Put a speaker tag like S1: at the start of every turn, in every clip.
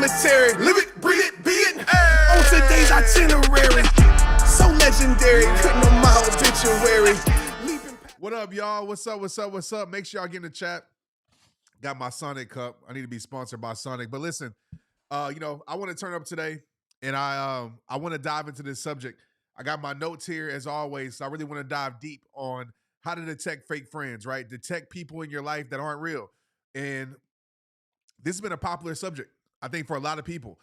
S1: cemetery. Live it, breathe it, be it. On today's itinerary. So legendary, couldn't know my obituary.
S2: What up, y'all? What's up? Make sure y'all get in the chat. Got my Sonic cup. I need to be sponsored by Sonic. But listen, I want to turn up today, and I want to dive into this subject. I got my notes here as always. So I really want to dive deep on how to detect fake friends, right? Detect people in your life that aren't real. And this has been a popular subject, I think, for a lot of people.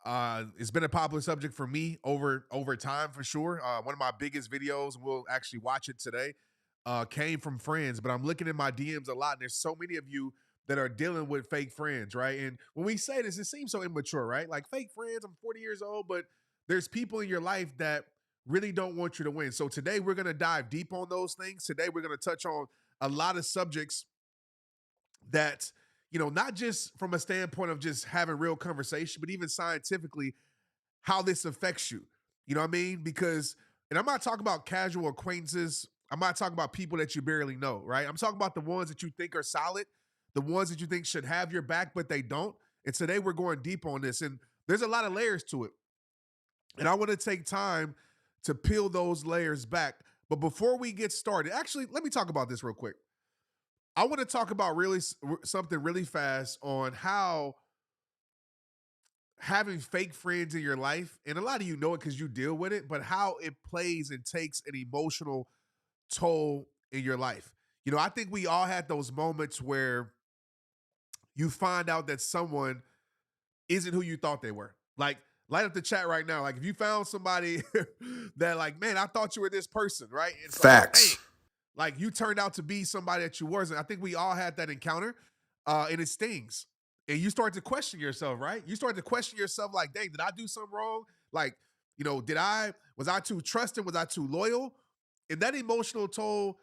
S2: It's been a popular subject for me over time, for sure. One of my biggest videos, we'll actually watch it today, came from friends. But I'm looking at my DMs a lot, and there's so many of you that are dealing with fake friends, right? And when we say this, it seems so immature, right? Like fake friends, I'm 40 years old, but there's people in your life that really don't want you to win. So today we're going to dive deep on those things. Today we're going to touch on a lot of subjects that, not just from a standpoint of just having real conversation, but even scientifically, how this affects you. You know what I mean? Because, and I'm not talking about casual acquaintances. I'm not talking about people that you barely know, right? I'm talking about the ones that you think are solid, the ones that you think should have your back, but they don't. And today we're going deep on this. And there's a lot of layers to it. And I want to take time to peel those layers back. But before we get started, actually, let me talk about this real quick. I want to talk about something really fast on how having fake friends in your life, and a lot of you know it because you deal with it, but how it plays and takes an emotional toll in your life. I think we all had those moments where you find out that someone isn't who you thought they were. Like, light up the chat right now. Like, if you found somebody that, like, man, I thought you were this person, right? It's
S1: Facts.
S2: Like you turned out to be somebody that you wasn't. I think we all had that encounter, and it stings. And you start to question yourself, right? You start to question yourself, like, dang, did I do something wrong? Like, was I too trusting? Was I too loyal? And that emotional toll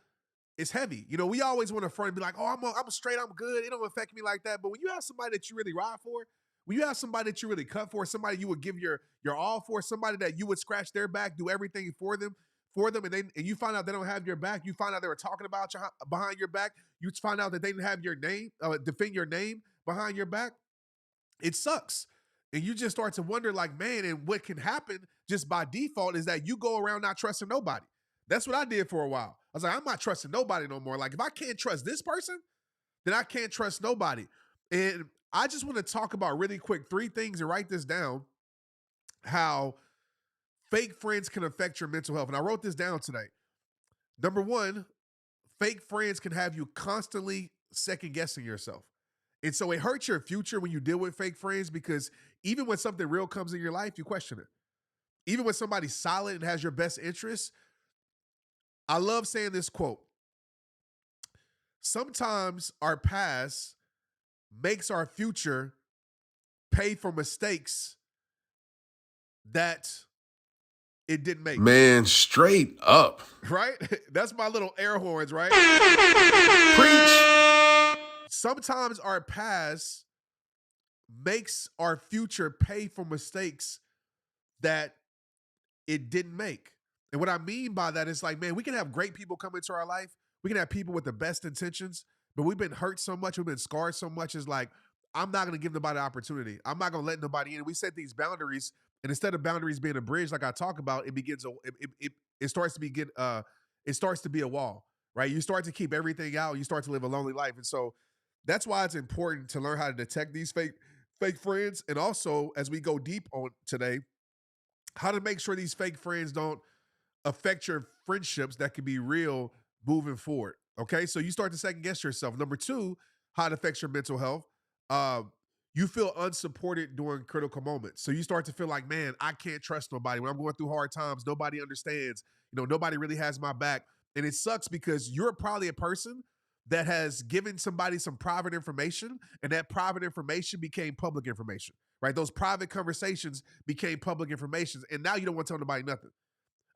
S2: is heavy. We always want to front and be like, oh, I'm straight, I'm good. It don't affect me like that. But when you have somebody that you really ride for, when you have somebody that you really cut for, somebody you would give your all for, somebody that you would scratch their back, do everything for them, and you find out they don't have your back, you find out they were talking about you behind your back, you find out that they didn't have your name, defend your name behind your back, it sucks. And you just start to wonder, like, man, and what can happen just by default is that you go around not trusting nobody. That's what I did for a while. I was like, I'm not trusting nobody no more. Like, if I can't trust this person, then I can't trust nobody. And I just want to talk about really quick 3 things and write this down, how fake friends can affect your mental health. And I wrote this down today. Number 1, fake friends can have you constantly second guessing yourself. And so it hurts your future when you deal with fake friends, because even when something real comes in your life, you question it. Even when somebody's solid and has your best interests. I love saying this quote. Sometimes our past makes our future pay for mistakes that it didn't make.
S1: Man, straight up.
S2: Right? That's my little air horns, right?
S1: Preach.
S2: Sometimes our past makes our future pay for mistakes that it didn't make. And what I mean by that is, like, man, we can have great people come into our life. We can have people with the best intentions, but we've been hurt so much, we've been scarred so much. It's like, I'm not going to give nobody an opportunity. I'm not going to let nobody in. We set these boundaries, and instead of boundaries being a bridge, like I talk about, it starts to be a wall, right? You start to keep everything out. You start to live a lonely life. And so that's why it's important to learn how to detect these fake friends. And also, as we go deep on today, how to make sure these fake friends don't affect your friendships that can be real moving forward. Okay, so you start to second guess yourself. Number 2, how it affects your mental health. You feel unsupported during critical moments. So you start to feel like, man, I can't trust nobody. When I'm going through hard times, nobody understands. Nobody really has my back. And it sucks because you're probably a person that has given somebody some private information, and that private information became public information, right? Those private conversations became public information, and now you don't want to tell nobody nothing.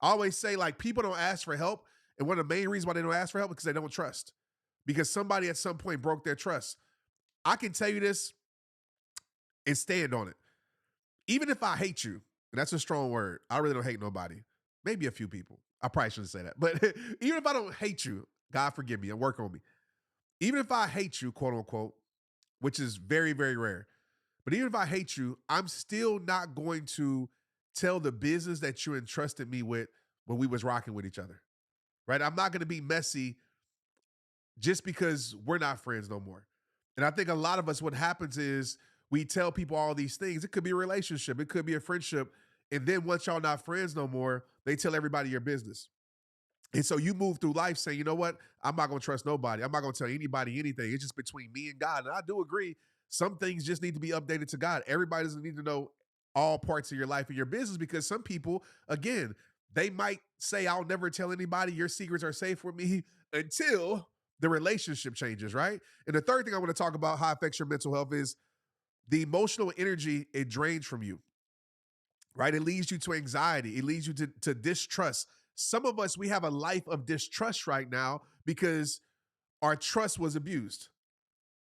S2: I always say, like, people don't ask for help, and one of the main reasons why they don't ask for help is because they don't trust, because somebody at some point broke their trust. I can tell you this and stand on it. Even if I hate you, and that's a strong word, I really don't hate nobody. Maybe a few people. I probably shouldn't say that. But even if I don't hate you, God forgive me and work on me. Even if I hate you, quote unquote, which is very, very rare, But even if I hate you, I'm still not going to tell the business that you entrusted me with when we was rocking with each other, right? I'm not going to be messy just because we're not friends no more. And I think a lot of us, what happens is we tell people all these things. It could be a relationship, it could be a friendship. And then once y'all not friends no more, they tell everybody your business. And so you move through life saying, you know what? I'm not going to trust nobody. I'm not going to tell anybody anything. It's just between me and God. And I do agree. Some things just need to be updated to God. Everybody doesn't need to know all parts of your life and your business, because some people, again, they might say, I'll never tell anybody, your secrets are safe with me, until the relationship changes, right? And the third thing I want to talk about, how it affects your mental health, is the emotional energy it drains from you, right? It leads you to anxiety. It leads you to distrust. Some of us, we have a life of distrust right now because our trust was abused.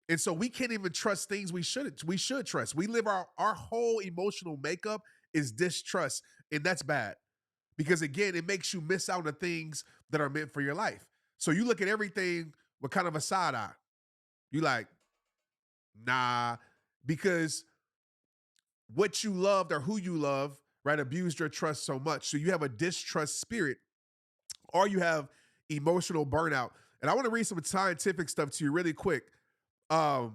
S2: And so we can't even trust things we should trust. We live our whole emotional makeup is distrust. And that's bad, because again, it makes you miss out on the things that are meant for your life. So you look at everything with kind of a side eye. You like, nah, because what you loved or who you love, right, abused your trust so much. So you have a distrust spirit, or you have emotional burnout. And I want to read some scientific stuff to you really quick. One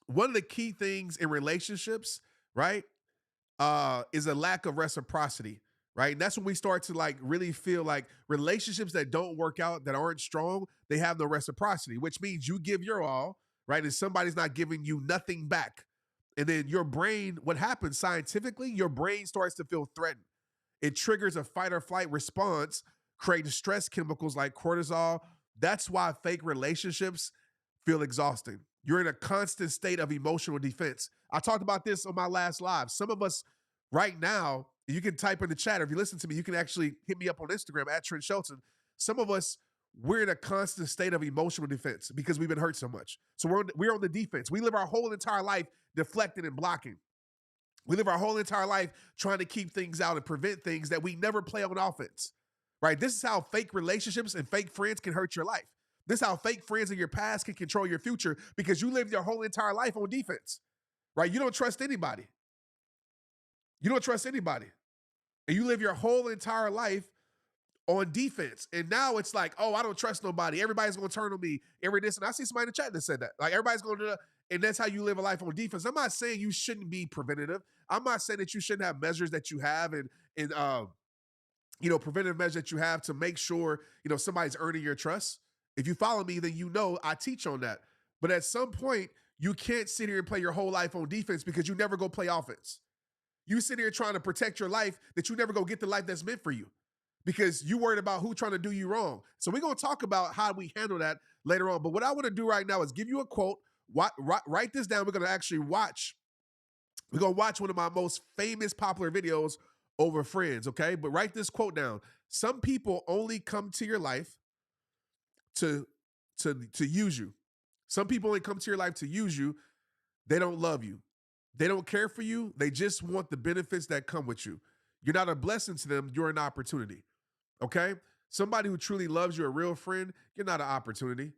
S2: of the key things in relationships, right, is a lack of reciprocity, right? And that's when we start to like really feel like relationships that don't work out, that aren't strong, they have no reciprocity, which means you give your all, right? And somebody's not giving you nothing back. And then your brain, what happens scientifically, your brain starts to feel threatened. It triggers a fight or flight response, creating stress chemicals like cortisol. That's why fake relationships feel exhausting. You're in a constant state of emotional defense. I talked about this on my last live. Some of us right now, you can type in the chat, or if you listen to me, you can actually hit me up on Instagram at Trent Shelton. Some of us, we're in a constant state of emotional defense because we've been hurt so much. So we're on the defense. We live our whole entire life deflecting and blocking. We live our whole entire life trying to keep things out and prevent things that we never play on offense, right? This is how fake relationships and fake friends can hurt your life. This is how fake friends in your past can control your future, because you live your whole entire life on defense, right? You don't trust anybody. You don't trust anybody. And you live your whole entire life on defense. And now it's like, oh, I don't trust nobody. Everybody's going to turn on me. And I see somebody in the chat that said that. Like, everybody's going to do that. And that's how you live a life on defense. I'm not saying you shouldn't be preventative. I'm not saying that you shouldn't have measures that you have and preventative measures that you have to make sure, somebody's earning your trust. If you follow me, then you know I teach on that. But at some point, you can't sit here and play your whole life on defense, because you never go play offense. You sit here trying to protect your life that you never go get the life that's meant for you, because you worried about who trying to do you wrong. So we're going to talk about how we handle that later on. But what I want to do right now is give you a quote. Write this down. We're going to actually watch. We're going to watch one of my most famous popular videos over friends, okay? But write this quote down. Some people only come to your life to use you. Some people only come to your life to use you. They don't love you. They don't care for you. They just want the benefits that come with you. You're not a blessing to them. You're an opportunity, okay? Somebody who truly loves you, a real friend, you're not an opportunity.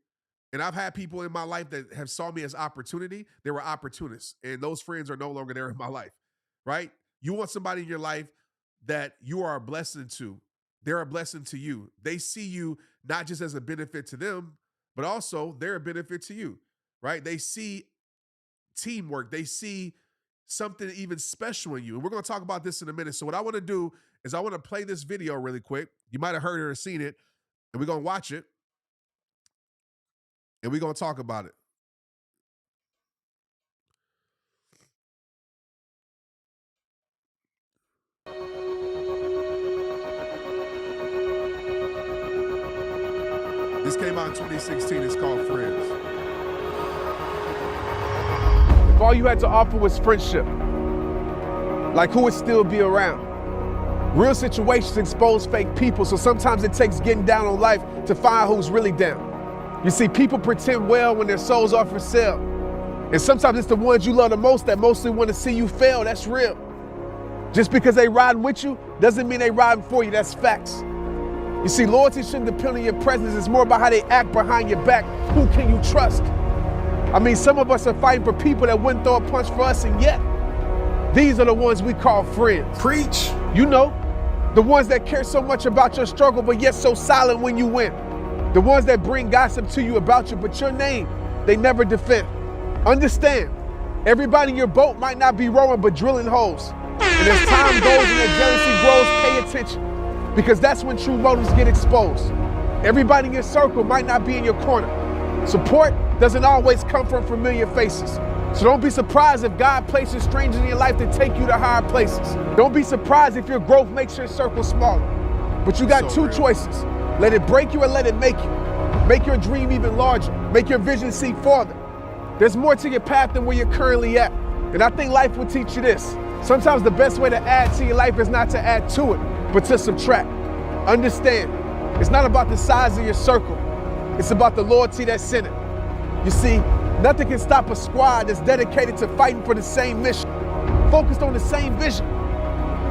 S2: And I've had people in my life that have saw me as opportunity. They were opportunists, and those friends are no longer there in my life, right? You want somebody in your life that you are a blessing to. They're a blessing to you. They see you not just as a benefit to them, but also they're a benefit to you, right? They see teamwork. They see something even special in you. And we're going to talk about this in a minute. So what I want to do is I want to play this video really quick. You might have heard it or seen it, and we're going to watch it, and we're going to talk about it. This came out in 2016. It's called Friends. If all you had to offer was friendship, like, who would still be around? Real situations expose fake people, so sometimes it takes getting down on life to find who's really down. You see, people pretend well when their souls are for sale. And sometimes it's the ones you love the most that mostly want to see you fail. That's real. Just because they riding with you doesn't mean they riding for you. That's facts. You see, loyalty shouldn't depend on your presence. It's more about how they act behind your back. Who can you trust? I mean, some of us are fighting for people that wouldn't throw a punch for us, and yet
S1: These are the ones we call friends.
S2: Preach.
S1: You know, the ones that care so much about your struggle, but yet so silent when you win. The ones that bring gossip to you about you, but your name, they never defend. Understand, everybody in your boat might not be rowing, but drilling holes. And as time goes and their jealousy grows, pay attention, because that's when true motives get exposed. Everybody in your circle might not be in your corner. Support doesn't always come from familiar faces. So don't be surprised if God places strangers in your life to take you to higher places. Don't be surprised if your growth makes your circle smaller. But you got two choices. Let it break you or let it make you. Make your dream even larger. Make your vision see farther. There's more to your path than where you're currently at. And I think life will teach you this. Sometimes the best way to add to your life is not to add to it, but to subtract. Understand, it's not about the size of your circle. It's about the loyalty that's in it. You see, nothing can stop a squad that's dedicated to fighting for the same mission, focused on the same vision.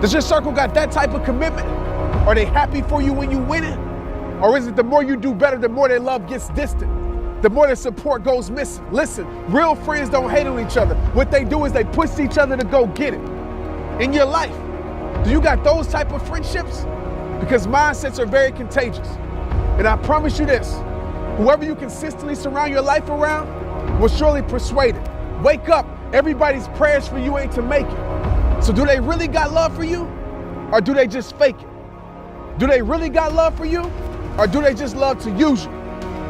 S1: Does your circle got that type of commitment? Are they happy for you when you win it? Or is it the more you do better, the more their love gets distant? The more their support goes missing. Listen, real friends don't hate on each other. What they do is they push each other to go get it. In your life, do you got those type of friendships? Because mindsets are very contagious. And I promise you this, whoever you consistently surround your life around will surely persuade it. Wake up, everybody's prayers for you ain't to make it. So do they really got love for you? Or do they just fake it? Do they really got love for you? Or do they just love to use you?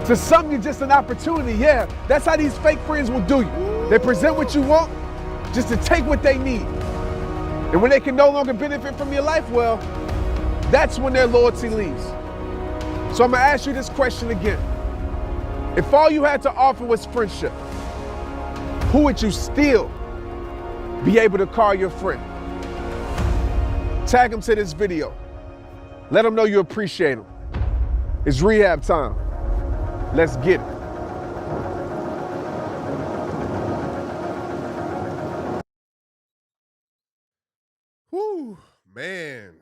S1: To some, you're just an opportunity, yeah. That's how these fake friends will do you. They present what you want just to take what they need. And when they can no longer benefit from your life, well, that's when their loyalty leaves. So I'm gonna ask you this question again. If all you had to offer was friendship, who would you still be able to call your friend? Tag them to this video. Let them know you appreciate them. It's rehab time. Let's get it.
S2: Whew, man.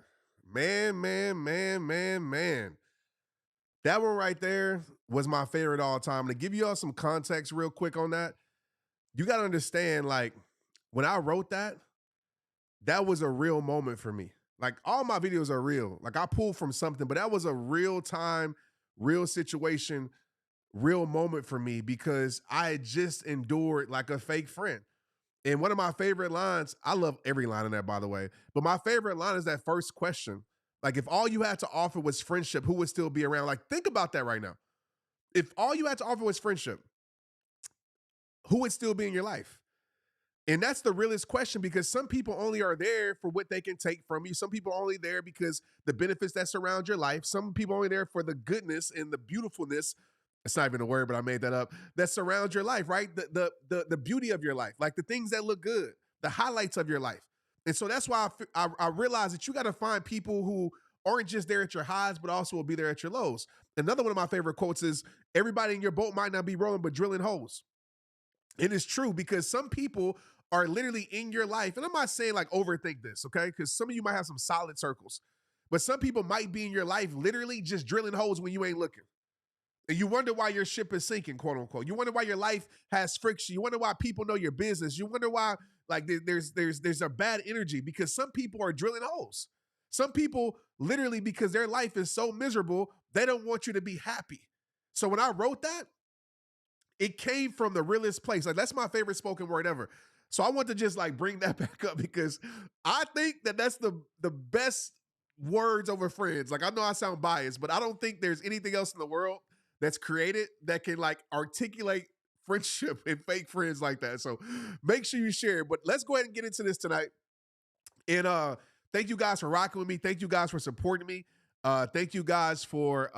S2: That one right there was my favorite all time. To give you all some context real quick on that, you got to understand, like, when I wrote that, that was a real moment for me. Like, all my videos are real. Like, I pulled from something, but that was a real time, real situation, real moment for me because I had just endured like a fake friend. And one of my favorite lines, I love every line in there, by the way, but my favorite line is that first question. Like, if all you had to offer was friendship, who would still be around? Like, think about that right now. If all you had to offer was friendship, who would still be in your life? And that's the realest question because some people only are there for what they can take from you. Some people are only there because the benefits that surround your life. Some people are only there for the goodness and the beautifulness. It's not even a word, but I made that up. That surrounds your life, right? The beauty of your life, like the things that look good, the highlights of your life. And so that's why I realize that you got to find people who aren't just there at your highs, but also will be there at your lows. Another one of my favorite quotes is, everybody in your boat might not be rowing, but drilling holes. It is true because some people are literally in your life. And I'm not saying like overthink this, okay? Because some of you might have some solid circles, but some people might be in your life literally just drilling holes when you ain't looking. And you wonder why your ship is sinking, quote unquote. You wonder why your life has friction. You wonder why people know your business. You wonder why like there's a bad energy because some people are drilling holes. Some people literally, because their life is so miserable, they don't want you to be happy. So when I wrote that, it came from the realest place. Like, that's my favorite spoken word ever. So I want to just like bring that back up because I think that that's the best words over friends. Like, I know I sound biased, but I don't think there's anything else in the world that's created that can like articulate friendship and fake friends like that. So make sure you share it. But let's go ahead and get into this tonight. And thank you guys for rocking with me. Thank you guys for supporting me. Thank you guys for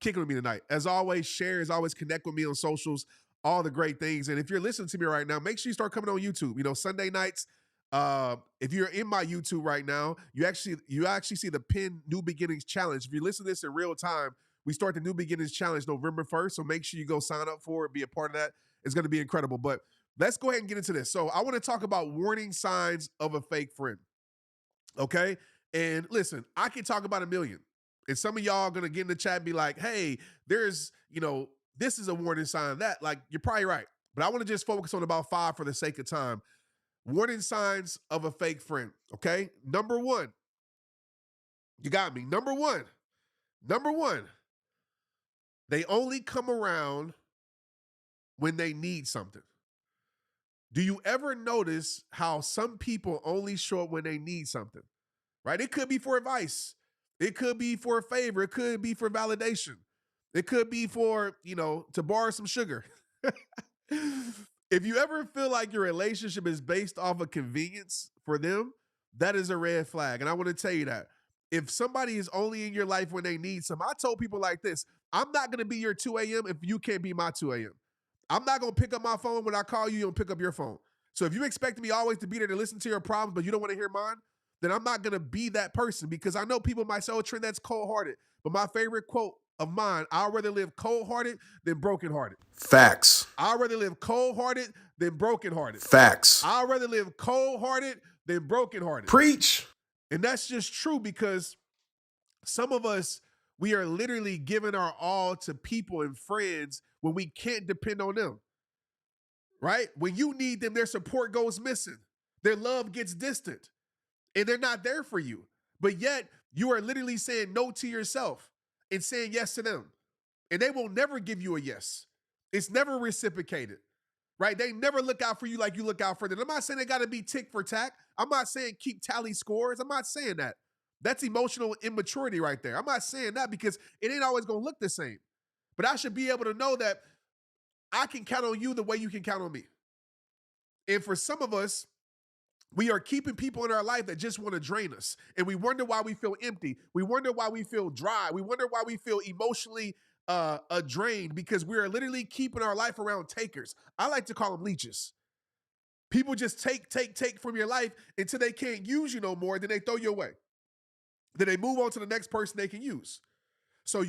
S2: kicking with me tonight. As always, share, as always, connect with me on socials, all the great things. And if you're listening to me right now, make sure you start coming on YouTube. You know, Sunday nights, if you're in my YouTube right now, you actually see the pinned New Beginnings Challenge. If you listen to this in real time, we start the New Beginnings Challenge November 1st. So make sure you go sign up for it, be a part of that. It's going to be incredible. But let's go ahead and get into this. So I want to talk about warning signs of a fake friend. Okay? And listen, I can talk about a million. And some of y'all are going to get in the chat and be like, hey, there's, this is a warning sign of that. Like, you're probably right. But I want to just focus on about 5 for the sake of time. Warning signs of a fake friend. Okay. Number one, you got me. Number one, they only come around when they need something. Do you ever notice how some people only show up when they need something? Right? It could be for advice. It could be for a favor. It could be for validation. It could be for, to borrow some sugar. If you ever feel like your relationship is based off of convenience for them, that is a red flag. And I want to tell you that. If somebody is only in your life when they need some, I told people like this, I'm not going to be your 2 a.m. if you can't be my 2 a.m. I'm not going to pick up my phone when I call you, you don't pick up your phone. So if you expect me always to be there to listen to your problems, but you don't want to hear mine, then I'm not going to be that person, because I know people might say, oh, Trent, that's cold-hearted. But my favorite quote of mine, I'd rather live cold-hearted than broken-hearted.
S1: Facts.
S2: I'd rather live cold-hearted than broken-hearted.
S1: Facts.
S2: I'd rather live cold-hearted than broken-hearted.
S1: Preach.
S2: And that's just true, because some of us, we are literally giving our all to people and friends when we can't depend on them. Right? When you need them, their support goes missing. Their love gets distant. And they're not there for you. But yet, you are literally saying no to yourself and saying yes to them. And they will never give you a yes. It's never reciprocated. Right? They never look out for you like you look out for them. I'm not saying they got to be tick for tack. I'm not saying keep tally scores. I'm not saying that. That's emotional immaturity right there. I'm not saying that, because it ain't always going to look the same. But I should be able to know that I can count on you the way you can count on me. And for some of us, we are keeping people in our life that just want to drain us. And we wonder why we feel empty. We wonder why we feel dry. We wonder why we feel emotionally drained, because we are literally keeping our life around takers. I like to call them leeches. People just take from your life until they can't use you no more. Then they throw you away. Then they move on to the next person they can use. So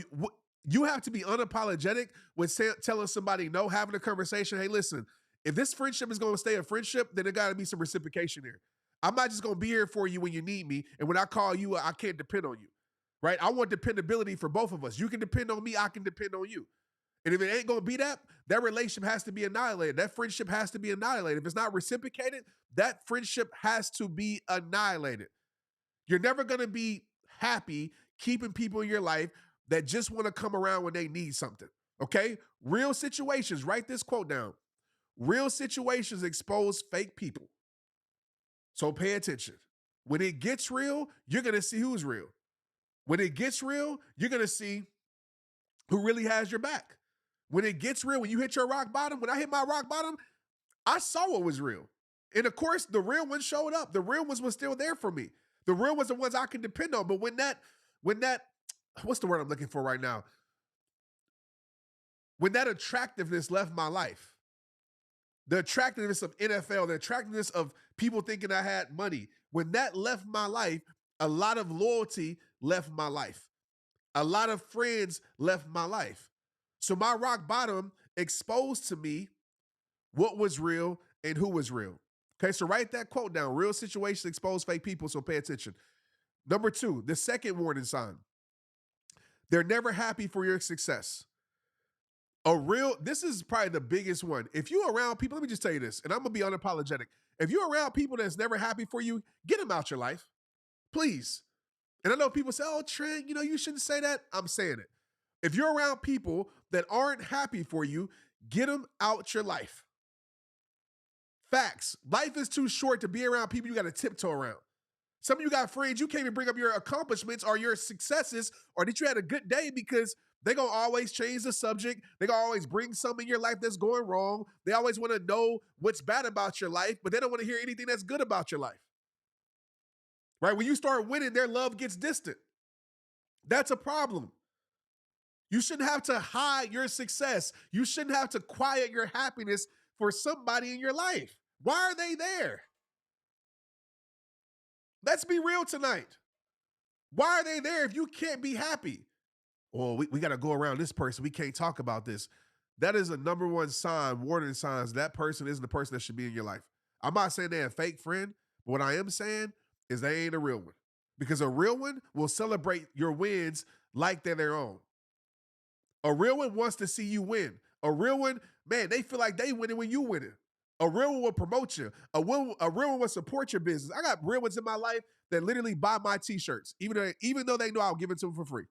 S2: you have to be unapologetic when telling somebody no, having a conversation. Hey, listen, if this friendship is going to stay a friendship, then there got to be some reciprocation here. I'm not just going to be here for you when you need me. And when I call you, I can't depend on you. Right? I want dependability for both of us. You can depend on me. I can depend on you. And if it ain't going to be that relationship has to be annihilated. That friendship has to be annihilated. If it's not reciprocated, that friendship has to be annihilated. You're never going to be happy keeping people in your life that just want to come around when they need something. Okay? Real situations, write this quote down. Real situations expose fake people. So pay attention. When it gets real, you're going to see who's real. When it gets real, you're going to see who really has your back. When it gets real, when you hit your rock bottom, when I hit my rock bottom, I saw what was real. And of course, the real ones showed up. The real ones were still there for me. The real ones are the ones I can depend on. But when that, what's the word I'm looking for right now? When that attractiveness left my life, the attractiveness of NFL, the attractiveness of people thinking I had money, when that left my life, a lot of loyalty left my life. A lot of friends left my life. So my rock bottom exposed to me what was real and who was real. Okay, so write that quote down. Real situations expose fake people, so pay attention. Number 2, the second warning sign. They're never happy for your success. This is probably the biggest one. If you're around people, let me just tell you this, and I'm going to be unapologetic. If you're around people that's never happy for you, get them out your life. Please. And I know people say, oh, Trent, you shouldn't say that. I'm saying it. If you're around people that aren't happy for you, get them out your life. Facts. Life is too short to be around people you got to tiptoe around. Some of you got friends, you can't even bring up your accomplishments or your successes or that you had a good day, because they're going to always change the subject. They're going to always bring something in your life that's going wrong. They always want to know what's bad about your life, but they don't want to hear anything that's good about your life. Right? When you start winning, their love gets distant. That's a problem. You shouldn't have to hide your success. You shouldn't have to quiet your happiness for somebody in your life. Why are they there? Let's be real tonight. Why are they there if you can't be happy? Well, we got to go around this person. We can't talk about this. That is a number one sign, warning signs. That person isn't the person that should be in your life. I'm not saying they're a fake friend, but what I am saying is they ain't a real one. Because a real one will celebrate your wins like they're their own. A real one wants to see you win. A real one, man, they feel like they winning when you winning. A real one will promote you. A real one will support your business. I got real ones in my life that literally buy my t-shirts, even though they know I'll give it to them for free.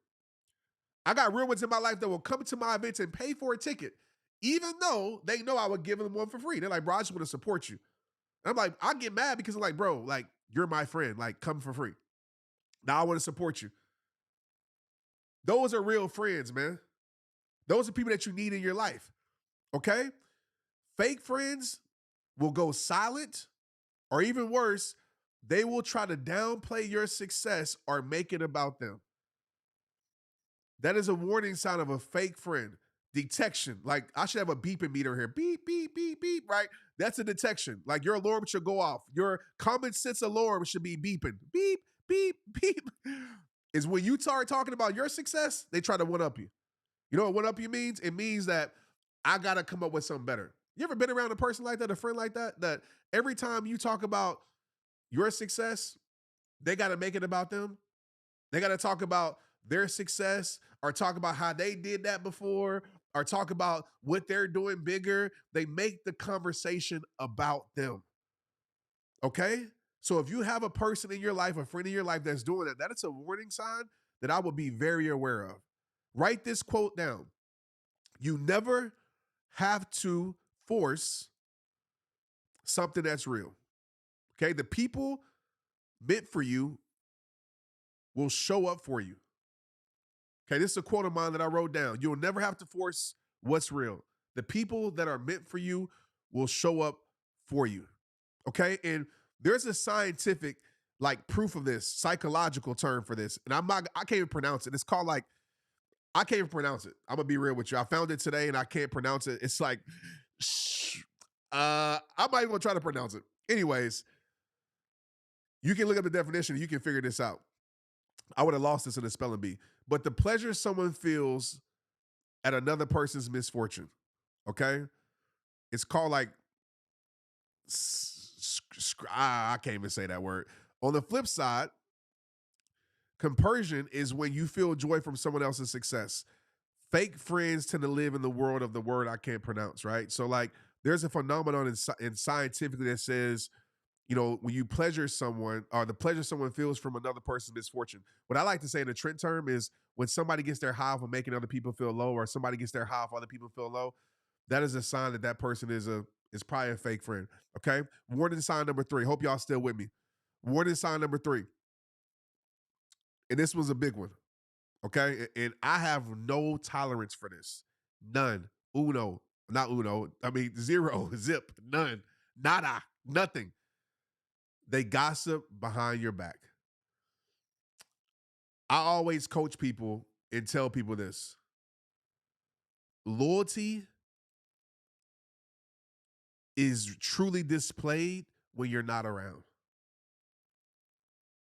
S2: I got real ones in my life that will come to my events and pay for a ticket, even though they know I would give them one for free. They're like, bro, I just want to support you. And I'm like, I get mad because I'm like, bro, like, you're my friend. Like, come for free. Now I want to support you. Those are real friends, man. Those are people that you need in your life. Okay? Fake friends will go silent, or even worse, they will try to downplay your success or make it about them. That is a warning sign of a fake friend. Detection. Like, I should have a beeping meter here. Beep, beep, beep, beep, right? That's a detection. Like, your alarm should go off. Your common sense alarm should be beeping. Beep, beep, beep. Is when you start talking about your success, they try to one-up you. You know what one-up you means? It means that I got to come up with something better. You ever been around a person like that, a friend like that, that every time you talk about your success, they got to make it about them? They got to talk about their success or talk about how they did that before or talk about what they're doing bigger. They make the conversation about them. Okay? So if you have a person in your life, a friend in your life that's doing that, that is a warning sign that I would be very aware of. Write this quote down. You never have to force something that's real. Okay? The people meant for you will show up for you. Okay, this is a quote of mine that I wrote down. You'll never have to force what's real. The people that are meant for you will show up for you. Okay, and there's a scientific like proof of this, psychological term for this, and I can't even pronounce it. It's called like, I can't even pronounce it. I'm gonna be real with you. I found it today and I can't pronounce it. It's like, I'm not even gonna try to pronounce it. Anyways, you can look up the definition. You can figure this out. I would have lost this in a spelling bee. But the pleasure someone feels at another person's misfortune, okay? It's called like, I can't even say that word. On the flip side, compersion is when you feel joy from someone else's success. Fake friends tend to live in the world of the word I can't pronounce, right? So like, there's a phenomenon in scientifically that says, you know, when you pleasure someone or the pleasure someone feels from another person's misfortune. What I like to say in the Trent term is when somebody gets their high from making other people feel low, or somebody gets their high for other people feel low, that is a sign that that person is probably a fake friend. Okay. Warning sign number 3. Hope y'all still with me. Warning sign number 3. And this was a big one. Okay. And I have no tolerance for this. None. Uno. Not uno. I mean, zero. Zip. None. Nada. Nothing. They gossip behind your back. I always coach people and tell people this. Loyalty is truly displayed when you're not around.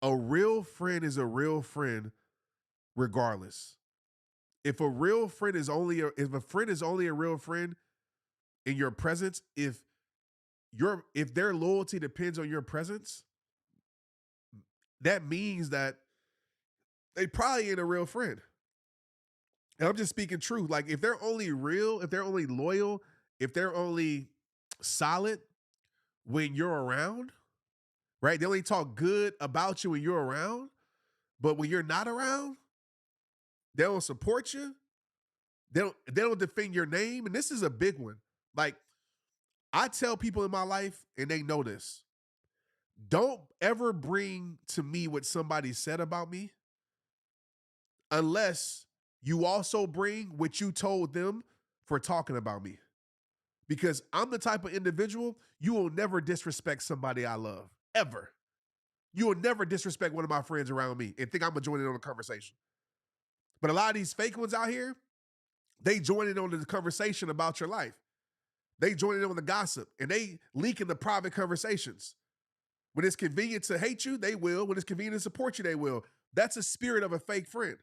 S2: A real friend is a real friend regardless. If a friend is only a real friend in your presence, if their loyalty depends on your presence, that means that they probably ain't a real friend. And I'm just speaking truth. Like, if they're only real, if they're only loyal, if they're only solid when you're around, right? They only talk good about you when you're around, but when you're not around, they don't support you. They don't defend your name. And this is a big one. Like, I tell people in my life, and they know this, don't ever bring to me what somebody said about me unless you also bring what you told them for talking about me. Because I'm the type of individual, you will never disrespect somebody I love, ever. You will never disrespect one of my friends around me and think I'm going to join in on the conversation. But a lot of these fake ones out here, they join in on the conversation about your life. They join in on the gossip, and they leak in the private conversations. When it's convenient to hate you, they will. When it's convenient to support you, they will. That's a spirit of a fake friend.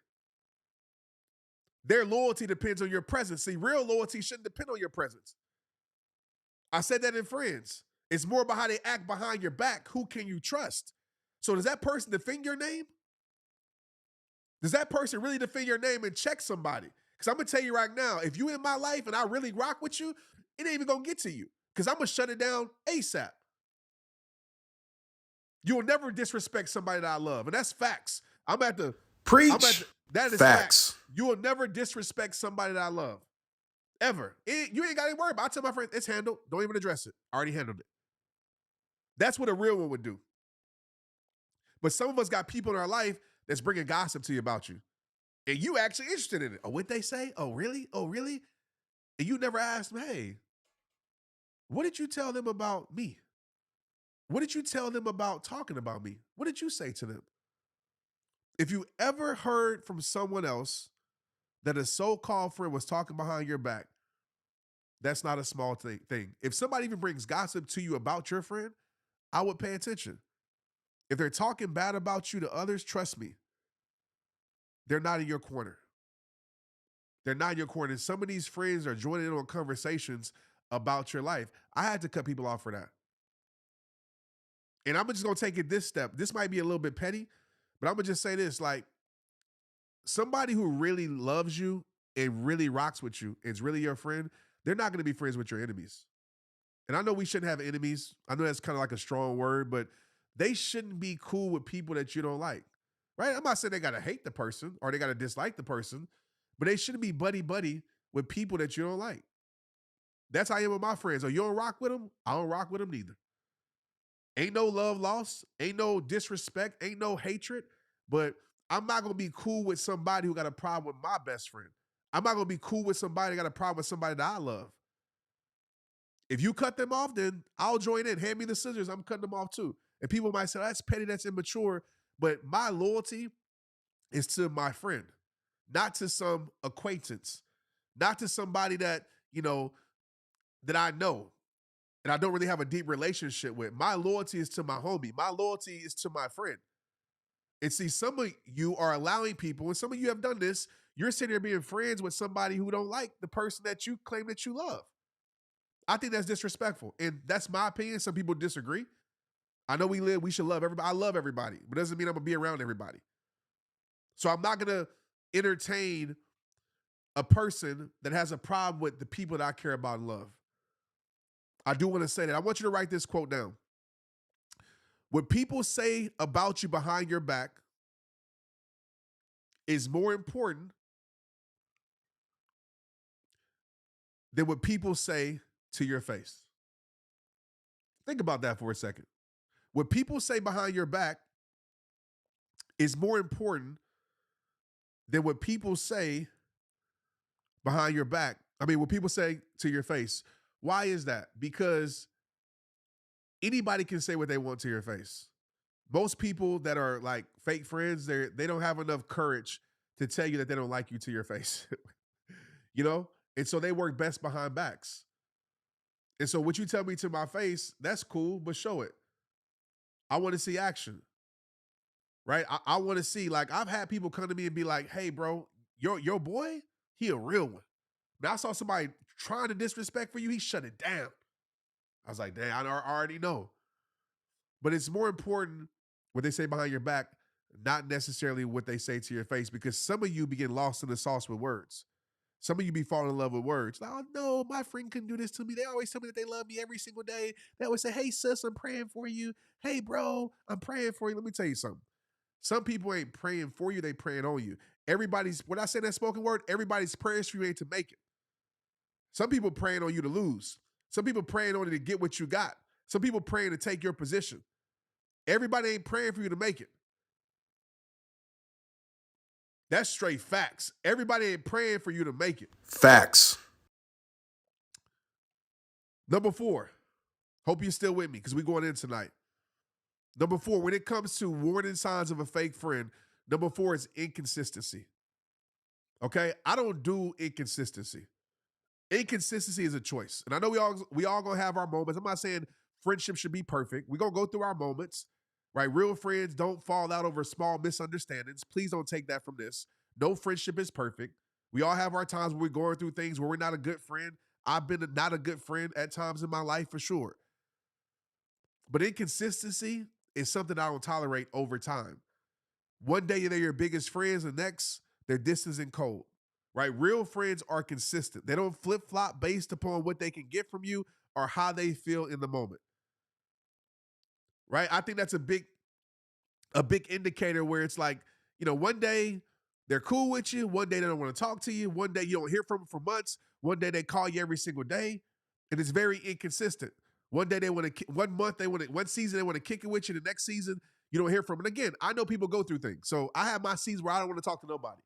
S2: Their loyalty depends on your presence. See, real loyalty shouldn't depend on your presence. I said that in friends. It's more about how they act behind your back. Who can you trust? So does that person defend your name? Does that person really defend your name and check somebody? Because I'm going to tell you right now, if you in my life and I really rock with you, it ain't even going to get to you. because I'm going to shut it down ASAP. You'll never disrespect somebody that I love. And that's facts.
S3: Preach.
S2: That is facts. You will never disrespect somebody that I love. Ever. You ain't got to worry about it. I tell my friends, it's handled. Don't even address it. I already handled it. That's what a real one would do. But some of us got people in our life that's bringing gossip to you about you. And you actually interested in it. Oh, what'd they say? Oh, really? Oh, really? And you never asked them, hey, what did you tell them about me? What did you tell them about talking about me? What did you say to them? If you ever heard from someone else that a so-called friend was talking behind your back, that's not a small thing. If somebody even brings gossip to you about your friend, I would pay attention. If they're talking bad about you to others, trust me, they're not in your corner. They're not in your corner. Some of these friends are joining in on conversations about your life. I had to cut people off for that. And I'm just going to take it this step. This might be a little bit petty, but I'm going to just say this. Like, somebody who really loves you and really rocks with you, is really your friend, they're not going to be friends with your enemies. And I know we shouldn't have enemies. I know that's kind of like a strong word, but they shouldn't be cool with people that you don't like, right? I'm not saying they got to hate the person or they got to dislike the person, but they shouldn't be buddy-buddy with people that you don't like. That's how I am with my friends. Oh, you don't rock with them? I don't rock with them neither. Ain't no love lost. Ain't no disrespect. Ain't no hatred. But I'm not going to be cool with somebody who got a problem with my best friend. I'm not going to be cool with somebody that got a problem with somebody that I love. If you cut them off, then I'll join in. Hand me the scissors. I'm cutting them off too. And people might say, that's petty, that's immature. But my loyalty is to my friend, not to some acquaintance, not to somebody that, that I know and I don't really have a deep relationship with. My loyalty is to my homie. My loyalty is to my friend. And see, some of you are allowing people, and some of you have done this, you're sitting there being friends with somebody who don't like the person that you claim that you love. I think that's disrespectful. And that's my opinion. Some people disagree. I know we should love everybody. I love everybody, but it doesn't mean I'm going to be around everybody. So I'm not going to entertain a person that has a problem with the people that I care about and love. I do want to say that. I want you to write this quote down. What people say about you behind your back is more important than what people say to your face. Think about that for a second. What people say behind your back is more important than what people say behind your back. I mean, what people say to your face. Why is that? Because anybody can say what they want to your face. Most people that are like fake friends, they don't have enough courage to tell you that they don't like you to your face. And so they work best behind backs. And so what you tell me to my face, that's cool, but show it. I want to see action, right? I want to see, like, I've had people come to me and be like, hey, bro, your boy, he a real one. Now I saw somebody trying to disrespect for you, he shut it down. I was like, dang, I already know. But it's more important what they say behind your back, not necessarily what they say to your face, because some of you be getting lost in the sauce with words. Some of you be falling in love with words. Like, oh, no, my friend couldn't do this to me. They always tell me that they love me every single day. They always say, hey, sis, I'm praying for you. Hey, bro, I'm praying for you. Let me tell you something. Some people ain't praying for you. They praying on you. When I say that spoken word, everybody's prayers for you ain't to make it. Some people praying on you to lose. Some people praying on you to get what you got. Some people praying to take your position. Everybody ain't praying for you to make it. That's straight facts. Everybody ain't praying for you to make it.
S3: Facts.
S2: Number 4. Hope you're still with me because we're going in tonight. Number 4, when it comes to warning signs of a fake friend, number 4 is inconsistency. Okay? I don't do inconsistency. Inconsistency is a choice. And I know we all gonna have our moments. I'm not saying friendship should be perfect. We're gonna go through our moments, right? Real friends don't fall out over small misunderstandings. Please don't take that from this. No friendship is perfect. We all have our times where we're going through things where we're not a good friend. I've been not a good friend at times in my life for sure. But inconsistency is something I don't tolerate over time. One day they're your biggest friends, the next they're distant and cold. Right? Real friends are consistent. They don't flip-flop based upon what they can get from you or how they feel in the moment. Right? I think that's a big indicator where it's like, one day they're cool with you, one day they don't want to talk to you, one day you don't hear from them for months, one day they call you every single day, and it's very inconsistent. One day they want to, one month they want to, one season they want to kick it with you, the next season you don't hear from them. And again, I know people go through things, so I have my seasons where I don't want to talk to nobody,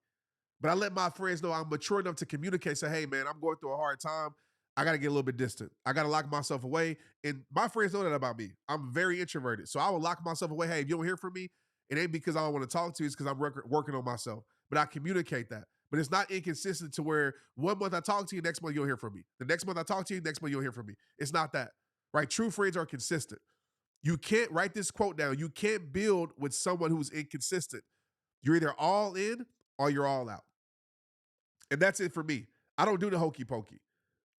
S2: but I let my friends know I'm mature enough to communicate. Say, hey man, I'm going through a hard time. I got to get a little bit distant. I got to lock myself away. And my friends know that about me. I'm very introverted. So I will lock myself away. Hey, if you don't hear from me, it ain't because I don't want to talk to you. It's because I'm working on myself. But I communicate that. But it's not inconsistent to where 1 month I talk to you, next month you don't hear from me. The next month I talk to you, next month you don't hear from me. It's not that, right? True friends are consistent. You can't, write this quote down, you can't build with someone who's inconsistent. You're either all in or you're all out. And that's it for me. I don't do the hokey pokey.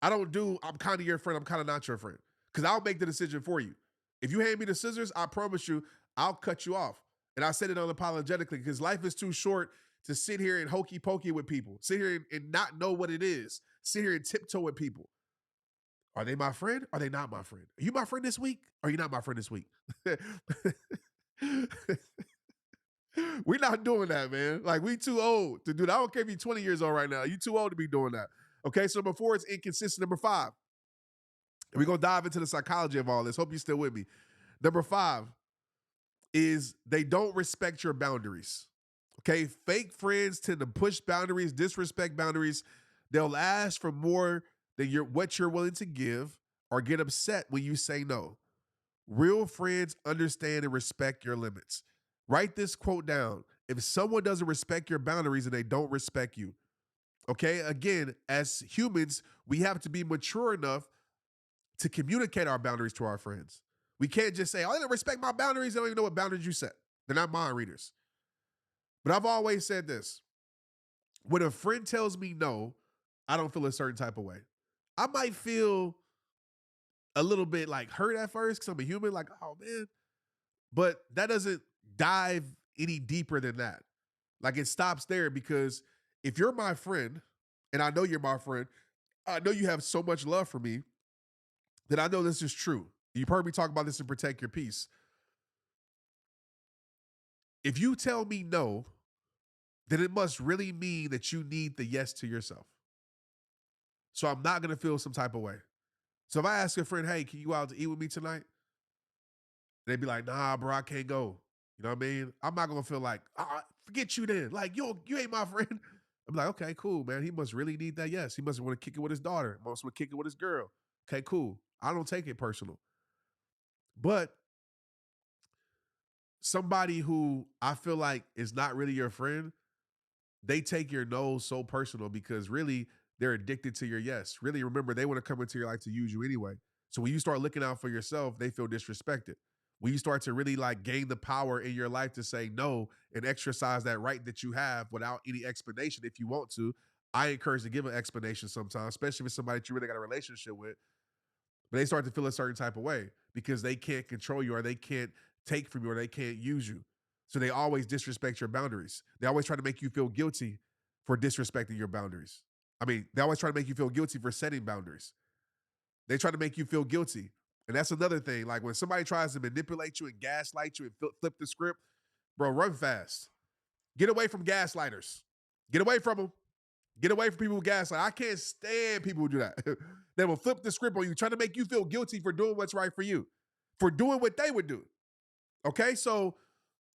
S2: I don't do, I'm kind of your friend, I'm kind of not your friend. Because I'll make the decision for you. If you hand me the scissors, I promise you, I'll cut you off. And I said it unapologetically because life is too short to sit here and hokey pokey with people. Sit here and not know what it is. Sit here and tiptoe with people. Are they my friend? Are they not my friend? Are you my friend this week? Or are you not my friend this week? We're not doing that, man. Like, we too old to do that. I don't care if you're 20 years old right now. You too old to be doing that. Okay, so number 4 is inconsistent. Number 5, and we're going to dive into the psychology of all this. Hope you're still with me. Number 5 is they don't respect your boundaries. Okay, fake friends tend to push boundaries, disrespect boundaries. They'll ask for more than what you're willing to give or get upset when you say no. Real friends understand and respect your limits. Write this quote down. If someone doesn't respect your boundaries, then they don't respect you. Okay, again, as humans, we have to be mature enough to communicate our boundaries to our friends. We can't just say, oh, they don't respect my boundaries. They don't even know what boundaries you set. They're not mind readers. But I've always said this. When a friend tells me no, I don't feel a certain type of way. I might feel a little bit like hurt at first because I'm a human, like, oh man. But that doesn't dive any deeper than that. Like, it stops there because if you're my friend, and I know you're my friend, I know you have so much love for me that I know this is true. You've heard me talk about this in Protect Your Peace. If you tell me no, then it must really mean that you need the yes to yourself. So I'm not going to feel some type of way. So if I ask a friend, hey, can you go out to eat with me tonight? They'd be like, nah, bro, I can't go. You know what I mean? I'm not going to feel like, forget you then. Like, you ain't my friend. I'm like, okay, cool, man. He must really need that yes. He must want to kick it with his daughter. Must want to kick it with his girl. Okay, cool. I don't take it personal. But somebody who I feel like is not really your friend, they take your no so personal because really they're addicted to your yes. Really, remember, they want to come into your life to use you anyway. So when you start looking out for yourself, they feel disrespected. When you start to really like gain the power in your life to say no and exercise that right that you have without any explanation if you want to, I encourage to give an explanation sometimes, especially if it's somebody that you really got a relationship with. But they start to feel a certain type of way because they can't control you or they can't take from you or they can't use you. So they always disrespect your boundaries. They always try to make you feel guilty for disrespecting your boundaries. I mean, they always try to make you feel guilty for setting boundaries. They try to make you feel guilty. And that's another thing. Like, when somebody tries to manipulate you and gaslight you and flip the script, bro, run fast. Get away from gaslighters. Get away from them. Get away from people who gaslight. I can't stand people who do that. They will flip the script on you, trying to make you feel guilty for doing what's right for you, for doing what they would do. Okay, so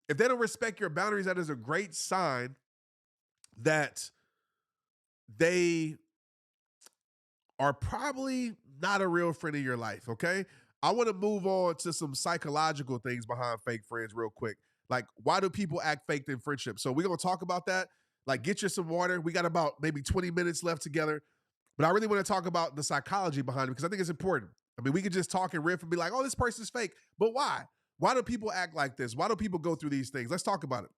S2: if they don't respect your boundaries, that is a great sign that they are probably not a real friend in your life, okay? I want to move on to some psychological things behind fake friends real quick. Like, why do people act fake in friendship? So we're going to talk about that. Like, get you some water. We got about maybe 20 minutes left together. But I really want to talk about the psychology behind it because I think it's important. I mean, we could just talk and riff and be like, oh, this person's fake. But why? Why do people act like this? Why do people go through these things? Let's talk about it.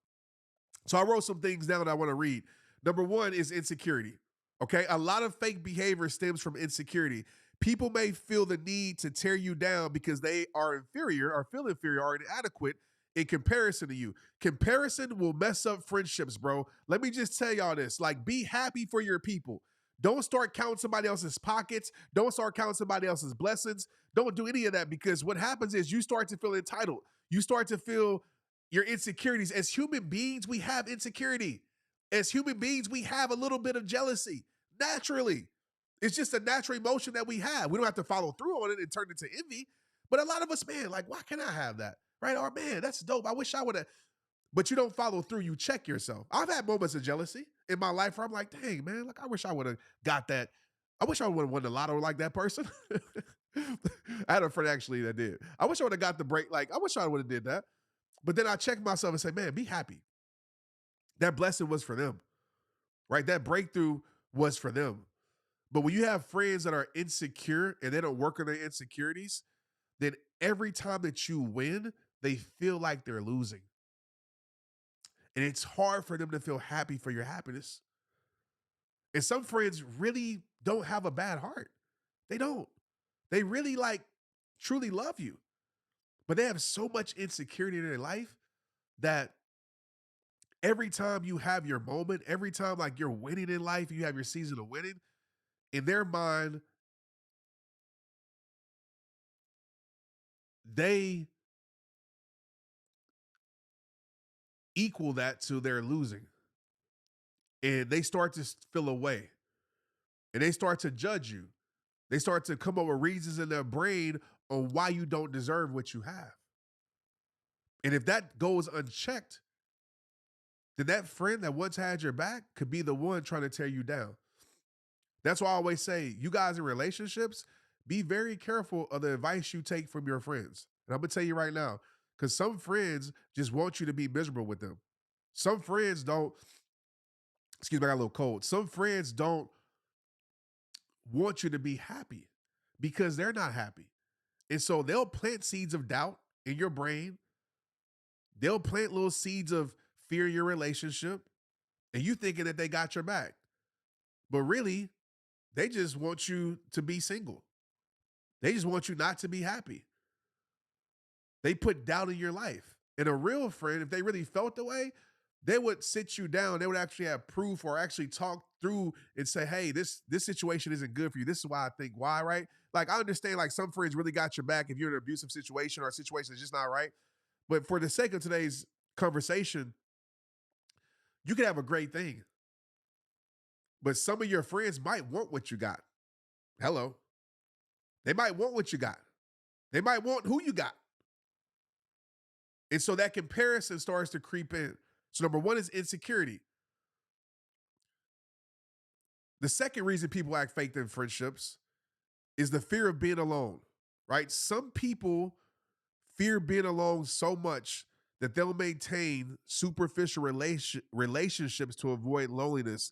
S2: So I wrote some things down that I want to read. Number 1 is insecurity. Okay, a lot of fake behavior stems from insecurity. People may feel the need to tear you down because they are inferior or feel inferior or inadequate in comparison to you. Comparison will mess up friendships, bro. Let me just tell y'all this. Like, be happy for your people. Don't start counting somebody else's pockets. Don't start counting somebody else's blessings. Don't do any of that, because what happens is you start to feel entitled. You start to feel your insecurities. As human beings, we have insecurity. As human beings, we have a little bit of jealousy naturally. It's just a natural emotion that we have. We don't have to follow through on it and turn it into envy. But a lot of us, man, like, why can't I have that? Right? Or, man, that's dope. I wish I would have. But you don't follow through. You check yourself. I've had moments of jealousy in my life where I'm like, dang, man, like, I wish I would have got that. I wish I would have won the lotto like that person. I had a friend actually that did. I wish I would have got the break. Like, I wish I would have did that. But then I check myself and say, man, be happy. That blessing was for them, right? That breakthrough was for them. But when you have friends that are insecure and they don't work on their insecurities, then every time that you win, they feel like they're losing. And it's hard for them to feel happy for your happiness. And some friends really don't have a bad heart. They don't. They really truly love you. But they have so much insecurity in their life that every time you have your moment, every time like you're winning in life, you have your season of winning, in their mind, they equal that to their losing. And they start to feel away. And they start to judge you. They start to come up with reasons in their brain on why you don't deserve what you have. And if that goes unchecked, then that friend that once had your back could be the one trying to tear you down. That's why I always say, you guys in relationships, be very careful of the advice you take from your friends. And I'm going to tell you right now, because some friends just want you to be miserable with them. Some friends don't, excuse me, I got a little cold. Some friends don't want you to be happy because they're not happy. And so they'll plant seeds of doubt in your brain. They'll plant little seeds of fear in your relationship, and you thinking that they got your back. But really, they just want you to be single. They just want you not to be happy. They put doubt in your life. And a real friend, if they really felt the way, they would sit you down. They would actually have proof or actually talk through and say, hey, this situation isn't good for you. This is why I think why, right? Like, I understand like some friends really got your back if you're in an abusive situation or a situation that's just not right. But for the sake of today's conversation, you could have a great thing. But some of your friends might want what you got. Hello. They might want what you got. They might want who you got. And so that comparison starts to creep in. So number one is insecurity. The second reason people act fake in friendships is the fear of being alone, right? Some people fear being alone so much that they'll maintain superficial relationships to avoid loneliness,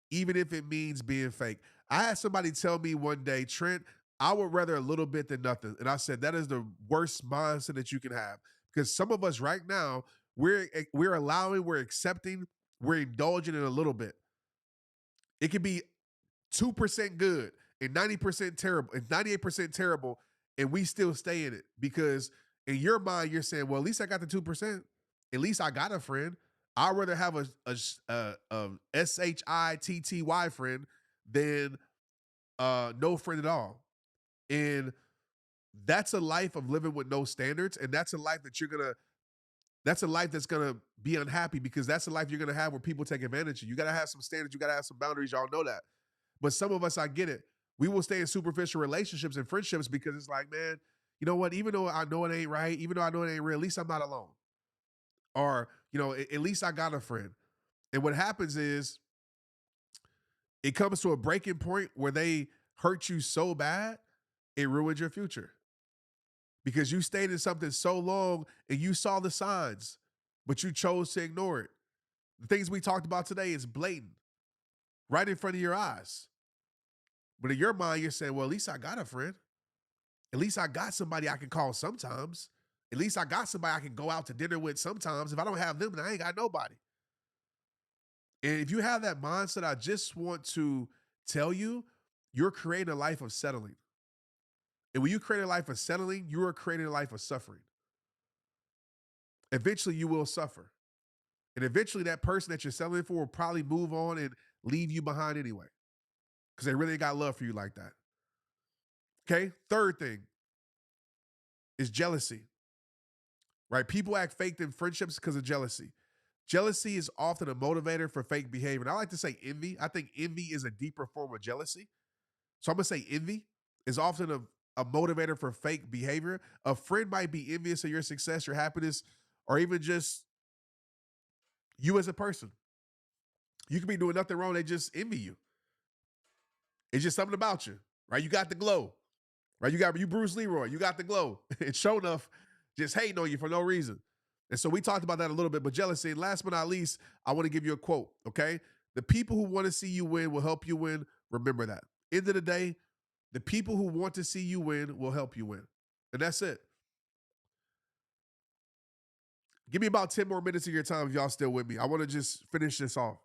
S2: even if it means being fake. I had somebody tell me one day, Trent, I would rather a little bit than nothing. And I said, that is the worst mindset that you can have. Because some of us right now, we're allowing, we're accepting, we're indulging in a little bit. It can be 2% good and 90% terrible and 98% terrible, and we still stay in it because in your mind you're saying, well, at least I got the 2%. At least I got a friend. I'd rather have a SHITTY friend than no friend at all. And that's a life of living with no standards, and that's a life that's gonna be unhappy because that's a life you're gonna have where people take advantage of you. You gotta have some standards, you gotta have some boundaries, y'all know that. But some of us, I get it. We will stay in superficial relationships and friendships because it's like, man, you know what? Even though I know it ain't right, even though I know it ain't real, at least I'm not alone. Or, you know, at least I got a friend. And what happens is it comes to a breaking point where they hurt you so bad, it ruins your future. Because you stayed in something so long and you saw the signs, but you chose to ignore it. The things we talked about today is blatant, right in front of your eyes. But in your mind, you're saying, well, at least I got a friend. At least I got somebody I can call sometimes. At least I got somebody I can go out to dinner with sometimes. If I don't have them, then I ain't got nobody. And if you have that mindset, I just want to tell you, you're creating a life of settling. And when you create a life of settling, you are creating a life of suffering. Eventually, you will suffer. And eventually, that person that you're settling for will probably move on and leave you behind anyway. because they really ain't got love for you like that. Okay? Third thing is jealousy, right? People act fake in friendships because of jealousy. Jealousy is often a motivator for fake behavior. And I like to say envy. I think envy is a deeper form of jealousy. So I'm going to say envy is often a motivator for fake behavior. A friend might be envious of your success, your happiness, or even just you as a person. You could be doing nothing wrong. They just envy you. It's just something about you, right? You got the glow, right? You Bruce Leroy. You got the glow. And sure enough, just hating on you for no reason. And so we talked about that a little bit, but jealousy. And last but not least, I want to give you a quote, okay? The people who want to see you win will help you win. Remember that. End of the day, the people who want to see you win will help you win. And that's it. Give me about 10 more minutes of your time if y'all still with me. I want to just finish this off.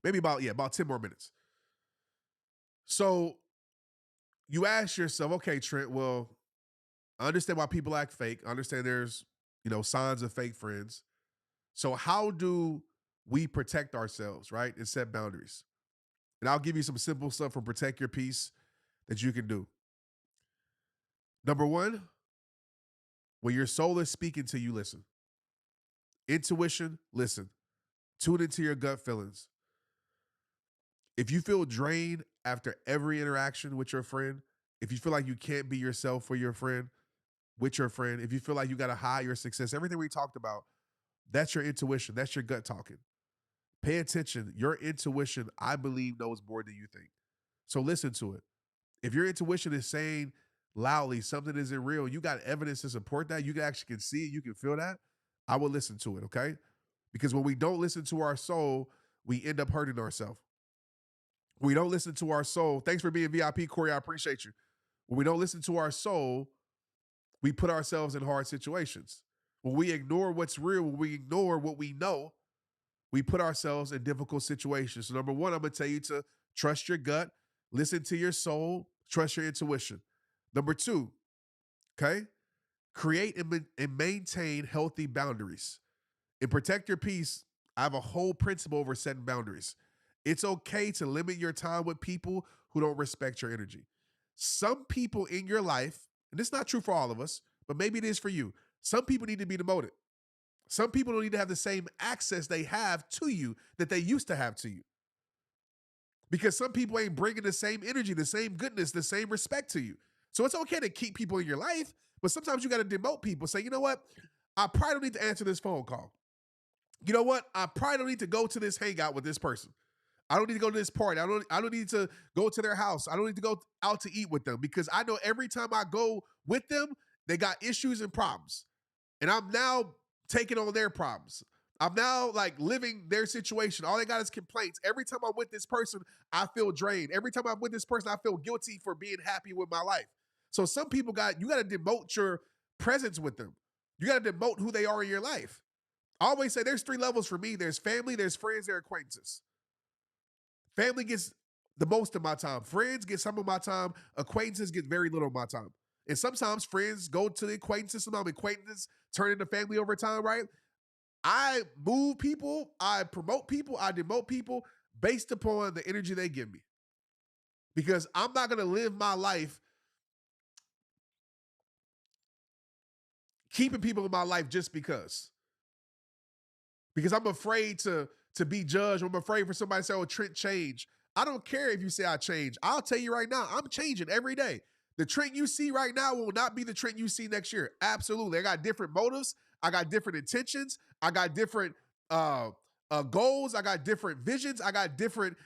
S2: Maybe about 10 more minutes. So you ask yourself, okay, Trent, well, I understand why people act fake. I understand there's, signs of fake friends. So how do we protect ourselves, right? And set boundaries. And I'll give you some simple stuff from Protect Your Peace that you can do. Number one, when your soul is speaking to you, listen. Intuition, listen. Tune into your gut feelings. If you feel drained after every interaction with your friend, if you feel like you can't be yourself for your friend, with your friend, if you feel like you got to hide your success, everything we talked about, that's your intuition. That's your gut talking. Pay attention. Your intuition, I believe, knows more than you think. So listen to it. If your intuition is saying loudly something isn't real, you got evidence to support that, you actually can see it, you can feel that, I will listen to it, okay? Because when we don't listen to our soul, we end up hurting ourselves. We don't listen to our soul. Thanks for being VIP, Corey. I appreciate you. When we don't listen to our soul, we put ourselves in hard situations. When we ignore what's real, when we ignore what we know, we put ourselves in difficult situations. So number one, I'm going to tell you to trust your gut, listen to your soul, trust your intuition. Number two, okay, create and maintain healthy boundaries. And Protect Your Peace, I have a whole principle over setting boundaries. It's okay to limit your time with people who don't respect your energy. Some people in your life, and it's not true for all of us, but maybe it is for you. Some people need to be demoted. Some people don't need to have the same access they have to you that they used to have to you. Because some people ain't bringing the same energy, the same goodness, the same respect to you. So it's okay to keep people in your life, but sometimes you got to demote people. Say, you know what? I probably don't need to answer this phone call. You know what? I probably don't need to go to this hangout with this person. I don't need to go to this party. I don't need to go to their house. I don't need to go out to eat with them because I know every time I go with them, they got issues and problems. And I'm now taking on their problems. I'm now like living their situation. All they got is complaints. Every time I'm with this person, I feel drained. Every time I'm with this person, I feel guilty for being happy with my life. So some people you got to demote your presence with them. You got to demote who they are in your life. I always say there's 3 levels for me. There's family, there's friends, there's acquaintances. Family gets the most of my time. Friends get some of my time. Acquaintances get very little of my time. And sometimes friends go to the acquaintances. Sometimes acquaintances turn into family over time, right? I move people. I promote people. I demote people based upon the energy they give me. Because I'm not going to live my life keeping people in my life just because. Because I'm afraid to be judged. I'm afraid for somebody to say, oh, Trent changed. I don't care if you say I changed. I'll tell you right now, I'm changing every day. The Trent you see right now will not be the Trent you see next year. Absolutely. I got different motives. I got different intentions. I got different goals. I got different visions. I got different,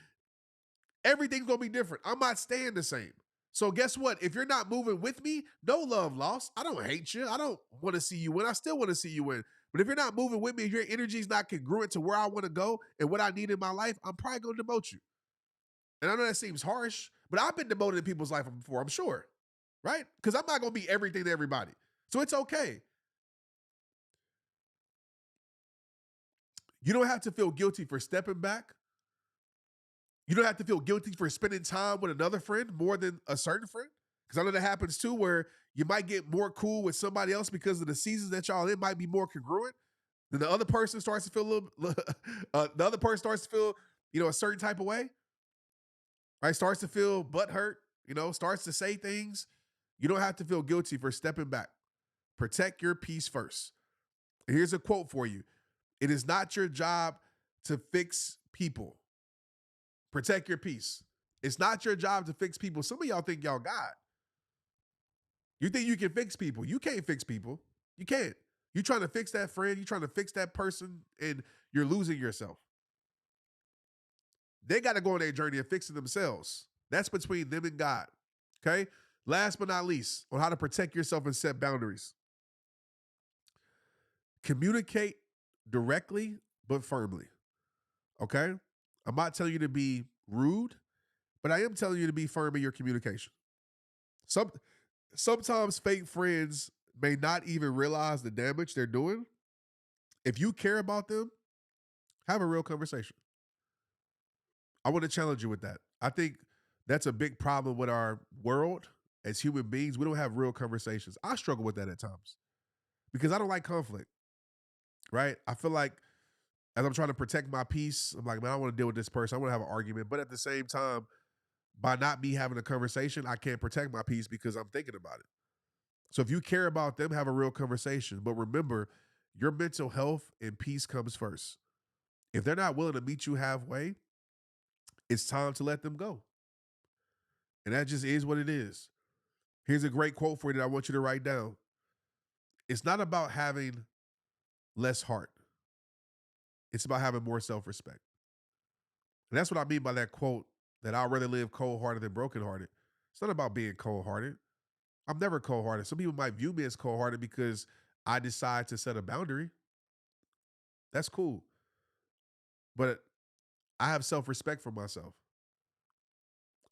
S2: everything's going to be different. I'm not staying the same. So guess what? If you're not moving with me, no love lost. I don't hate you. I don't want to see you win. I still want to see you win. But if you're not moving with me, if your energy is not congruent to where I want to go and what I need in my life, I'm probably going to demote you. And I know that seems harsh, but I've been demoted in people's life before, I'm sure. Right? Because I'm not going to be everything to everybody. So it's okay. You don't have to feel guilty for stepping back. You don't have to feel guilty for spending time with another friend more than a certain friend. Because I know that happens too, where you might get more cool with somebody else because of the seasons that y'all in might be more congruent. Then the other person starts to feel a certain type of way. right? Starts to feel butthurt, starts to say things. You don't have to feel guilty for stepping back. Protect your peace first. And here's a quote for you. It is not your job to fix people. Protect your peace. It's not your job to fix people. Some of y'all think y'all God. You think you can fix people. You can't fix people. You can't. You're trying to fix that friend. You're trying to fix that person, and you're losing yourself. They got to go on their journey and fix it themselves. That's between them and God. Okay? Last but not least, on how to protect yourself and set boundaries. Communicate directly but firmly. Okay? I'm not telling you to be rude, but I am telling you to be firm in your communication. Sometimes fake friends may not even realize the damage they're doing. If you care about them, have a real conversation. I want to challenge you with that. I think that's a big problem with our world as human beings. We don't have real conversations. I struggle with that at times because I don't like conflict, right? I feel like as I'm trying to protect my peace, I'm like, man, I don't want to deal with this person. I want to have an argument. But at the same time, by not me having a conversation, I can't protect my peace because I'm thinking about it. So if you care about them, have a real conversation. But remember, your mental health and peace comes first. If they're not willing to meet you halfway, it's time to let them go. And that just is what it is. Here's a great quote for you that I want you to write down. It's not about having less heart. It's about having more self-respect. And that's what I mean by that quote, that I'd rather live cold-hearted than broken-hearted. It's not about being cold-hearted. I'm never cold-hearted. Some people might view me as cold-hearted because I decide to set a boundary. That's cool. But I have self-respect for myself.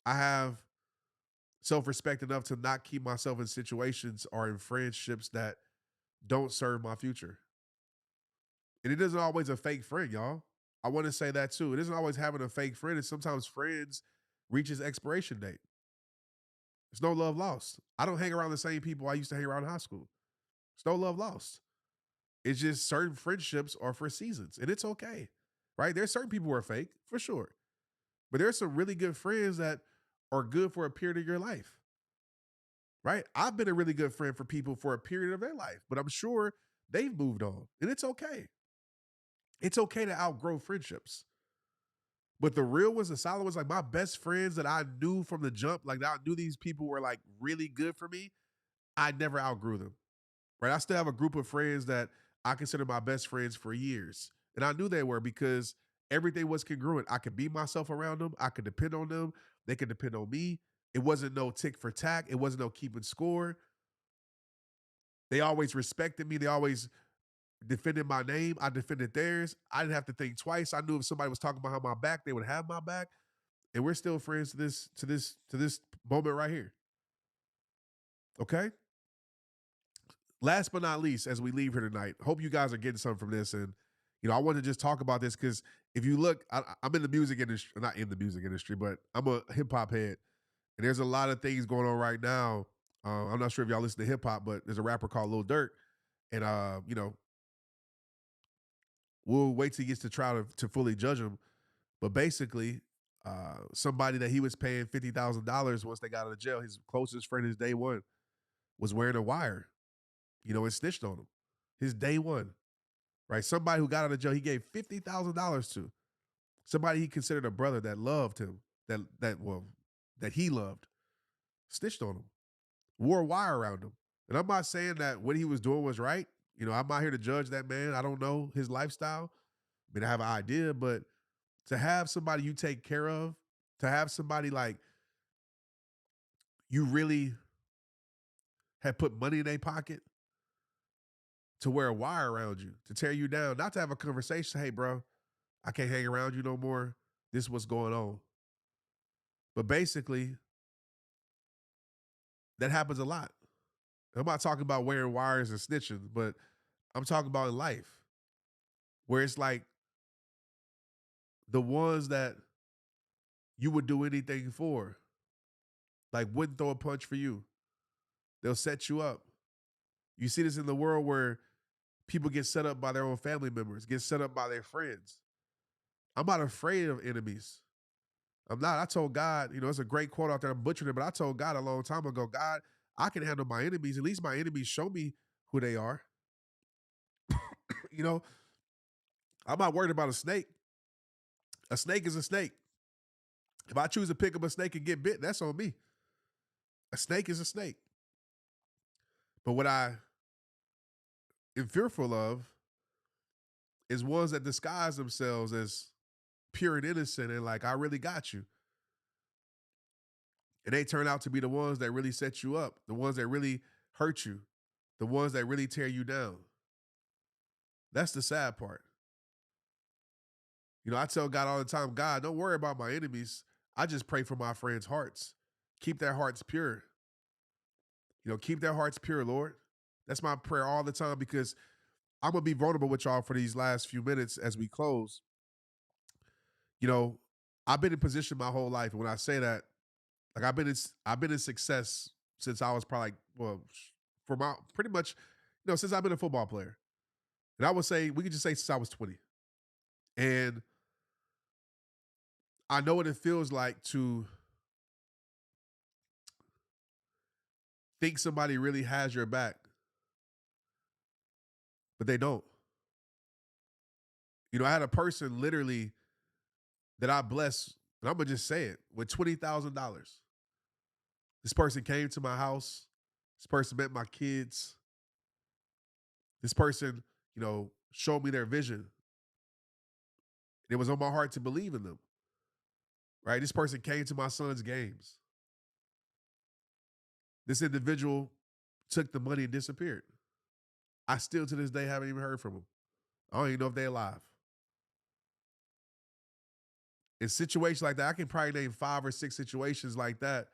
S2: I have self-respect enough to not keep myself in situations or in friendships that don't serve my future. And it isn't always a fake friend, y'all. I want to say that too. It isn't always having a fake friend. It's sometimes friends reach its expiration date. There's no love lost. I don't hang around the same people I used to hang around in high school. There's no love lost. It's just certain friendships are for seasons, and it's okay, right? There's certain people who are fake, for sure. But there's some really good friends that are good for a period of your life, right? I've been a really good friend for people for a period of their life, but I'm sure they've moved on, and it's okay. It's okay to outgrow friendships. But the real ones, the solid ones, like my best friends that I knew from the jump, like I knew these people were like really good for me, I never outgrew them, right? I still have a group of friends that I consider my best friends for years. And I knew they were because everything was congruent. I could be myself around them. I could depend on them. They could depend on me. It wasn't no tick for tack. It wasn't no keeping score. They always respected me. They always defended my name. I defended theirs. I didn't have to think twice. I knew if somebody was talking behind my back, they would have my back. And we're still friends to this moment right here. Okay? Last but not least, as we leave here tonight, hope you guys are getting something from this. And, I want to just talk about this because if you look, I'm in the music industry, not in the music industry, but I'm a hip hop head. And there's a lot of things going on right now. I'm not sure if y'all listen to hip hop, but there's a rapper called Lil Durk. And, we'll wait till he gets to try to fully judge him. But basically, somebody that he was paying $50,000 once they got out of jail, his closest friend, his day one, was wearing a wire, and snitched on him. His day one, right? Somebody who got out of jail, he gave $50,000 to. Somebody he considered a brother that loved him, that he loved, snitched on him, wore a wire around him. And I'm not saying that what he was doing was right. I'm not here to judge that man. I don't know his lifestyle. I mean, I have an idea, but to have somebody you take care of, to have somebody like you really had put money in their pocket, to wear a wire around you, to tear you down, not to have a conversation. Hey, bro, I can't hang around you no more. This is what's going on. But basically, that happens a lot. I'm not talking about wearing wires and snitching, but I'm talking about in life where it's like the ones that you would do anything for, like wouldn't throw a punch for you. They'll set you up. You see this in the world where people get set up by their own family members, get set up by their friends. I'm not afraid of enemies. I'm not. I told God, it's a great quote out there. I'm butchering it, but I told God a long time ago, God, I can handle my enemies. At least my enemies show me who they are. you know, I'm not worried about a snake. A snake is a snake. If I choose to pick up a snake and get bit, that's on me. A snake is a snake. But what I am fearful of is ones that disguise themselves as pure and innocent and like, I really got you. And they turn out to be the ones that really set you up, the ones that really hurt you, the ones that really tear you down. That's the sad part. I tell God all the time, God, don't worry about my enemies. I just pray for my friends' hearts. Keep their hearts pure. Keep their hearts pure, Lord. That's my prayer all the time because I'm going to be vulnerable with y'all for these last few minutes as we close. I've been in position my whole life. And when I say that, like I've been in success since I was probably for my pretty much, since I've been a football player. And I would say, we could just say since I was 20. And I know what it feels like to think somebody really has your back, but they don't. I had a person literally that I blessed, and I'm going to just say it, with $20,000. This person came to my house. This person met my kids. This person, showed me their vision. It was on my heart to believe in them. Right? This person came to my son's games. This individual took the money and disappeared. I still to this day haven't even heard from them. I don't even know if they're alive. In situations like that, I can probably name 5 or 6 situations like that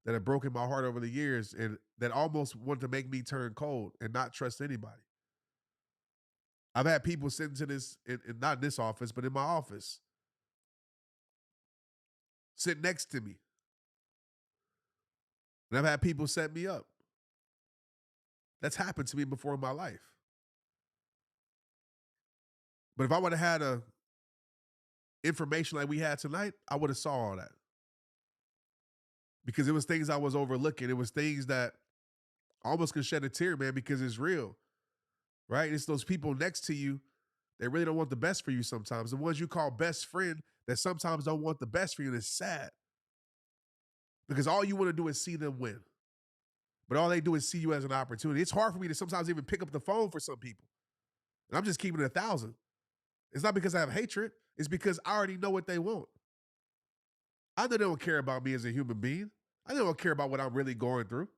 S2: that have broken my heart over the years and that almost want to make me turn cold and not trust anybody. I've had people sitting to this, not in this office, but in my office, sit next to me. And I've had people set me up. That's happened to me before in my life. But if I would have had a information like we had tonight, I would have saw all that. Because it was things I was overlooking. It was things that I almost could shed a tear, man, because it's real. Right? It's those people next to you that really don't want the best for you sometimes. The ones you call best friend that sometimes don't want the best for you, and it's sad. Because all you want to do is see them win. But all they do is see you as an opportunity. It's hard for me to sometimes even pick up the phone for some people. And I'm just keeping it 1,000. It's not because I have hatred. It's because I already know what they want. I know they don't care about me as a human being. I know they don't care about what I'm really going through.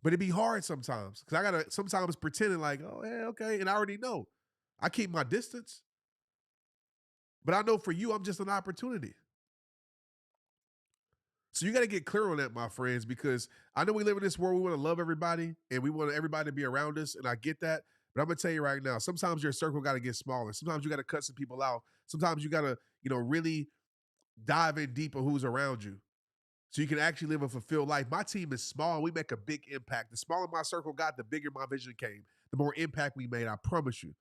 S2: But it'd be hard sometimes because I got to sometimes pretending like, oh, yeah, okay. And I already know. I keep my distance. But I know for you, I'm just an opportunity. So you got to get clear on that, my friends, because I know we live in this world. We want to love everybody and we want everybody to be around us. And I get that. But I'm going to tell you right now, sometimes your circle got to get smaller. Sometimes you got to cut some people out. Sometimes you got to, really dive in deep on who's around you so you can actually live a fulfilled life. My team is small. We make a big impact. The smaller my circle got, the bigger my vision came. The more impact we made, I promise you.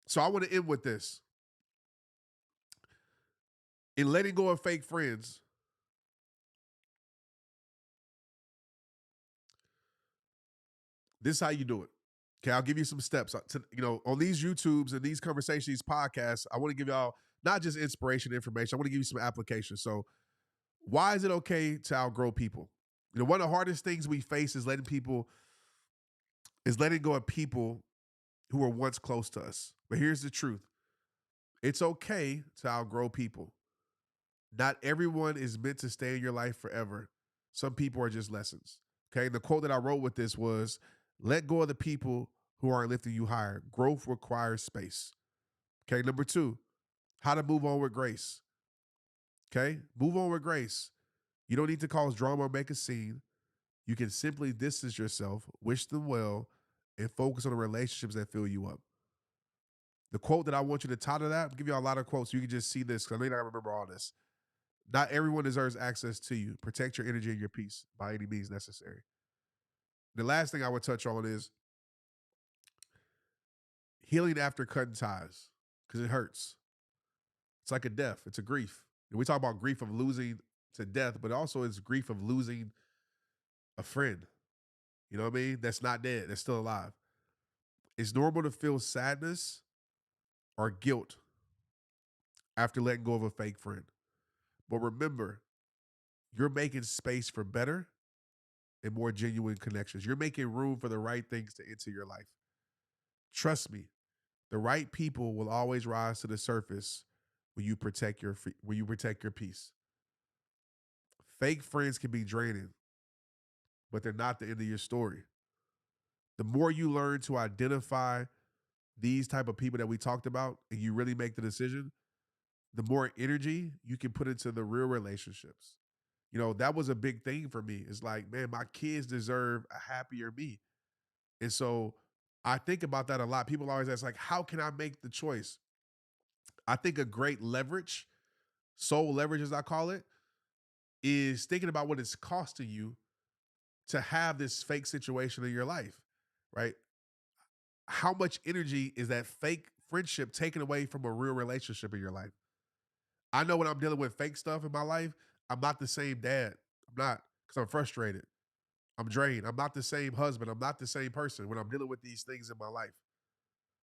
S2: So I want to end with this. In letting go of fake friends, this is how you do it. Okay, I'll give you some steps. On these YouTubes and these conversations, these podcasts, I want to give y'all not just inspiration, information. I want to give you some application. So why is it okay to outgrow people? One of the hardest things we face is letting go of people who were once close to us. But here's the truth. It's okay to outgrow people. Not everyone is meant to stay in your life forever. Some people are just lessons. Okay. The quote that I wrote with this was, let go of the people who aren't lifting you higher. Growth requires space. Okay. Number 2, how to move on with grace. Okay. Move on with grace. You don't need to cause drama or make a scene. You can simply distance yourself, wish them well, and focus on the relationships that fill you up. The quote that I want you to tie to that, I'll give you a lot of quotes so you can just see this because I may not remember all this. Not everyone deserves access to you. Protect your energy and your peace by any means necessary. The last thing I would touch on is healing after cutting ties. because it hurts. It's like a death. It's a grief. And we talk about grief of losing to death, but also it's grief of losing a friend. You know what I mean? That's not dead. That's still alive. It's normal to feel sadness or guilt after letting go of a fake friend. But remember, you're making space for better and more genuine connections. You're making room for the right things to enter your life. Trust me, the right people will always rise to the surface when you protect your peace. Fake friends can be draining, but they're not the end of your story. The more you learn to identify these type of people that we talked about and you really make the decision, the more energy you can put into the real relationships. You know, that was a big thing for me. It's like, man, my kids deserve a happier me. And so I think about that a lot. People always ask, like, how can I make the choice? I think a great leverage, soul leverage as I call it, is thinking about what it's costing you to have this fake situation in your life, right? How much energy is that fake friendship taken away from a real relationship in your life? I know when I'm dealing with fake stuff in my life, I'm not the same dad. I'm not, because I'm frustrated. I'm drained. I'm not the same husband. I'm not the same person when I'm dealing with these things in my life.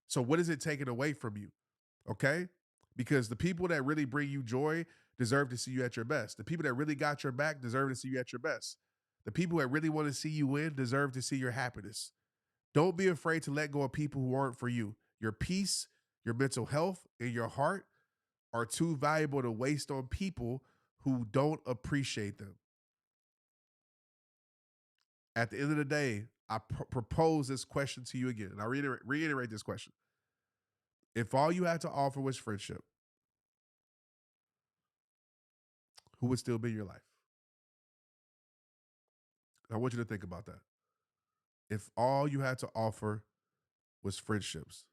S2: So what is it taking away from you? Okay? Because the people that really bring you joy deserve to see you at your best. The people that really got your back deserve to see you at your best. The people that really want to see you win deserve to see your happiness. Don't be afraid to let go of people who aren't for you. Your peace, your mental health, and your heart are too valuable to waste on people who don't appreciate them. At the end of the day, I propose this question to you again. And I reiterate this question. If all you had to offer was friendship, who would still be in your life? I want you to think about that. If all you had to offer was friendships,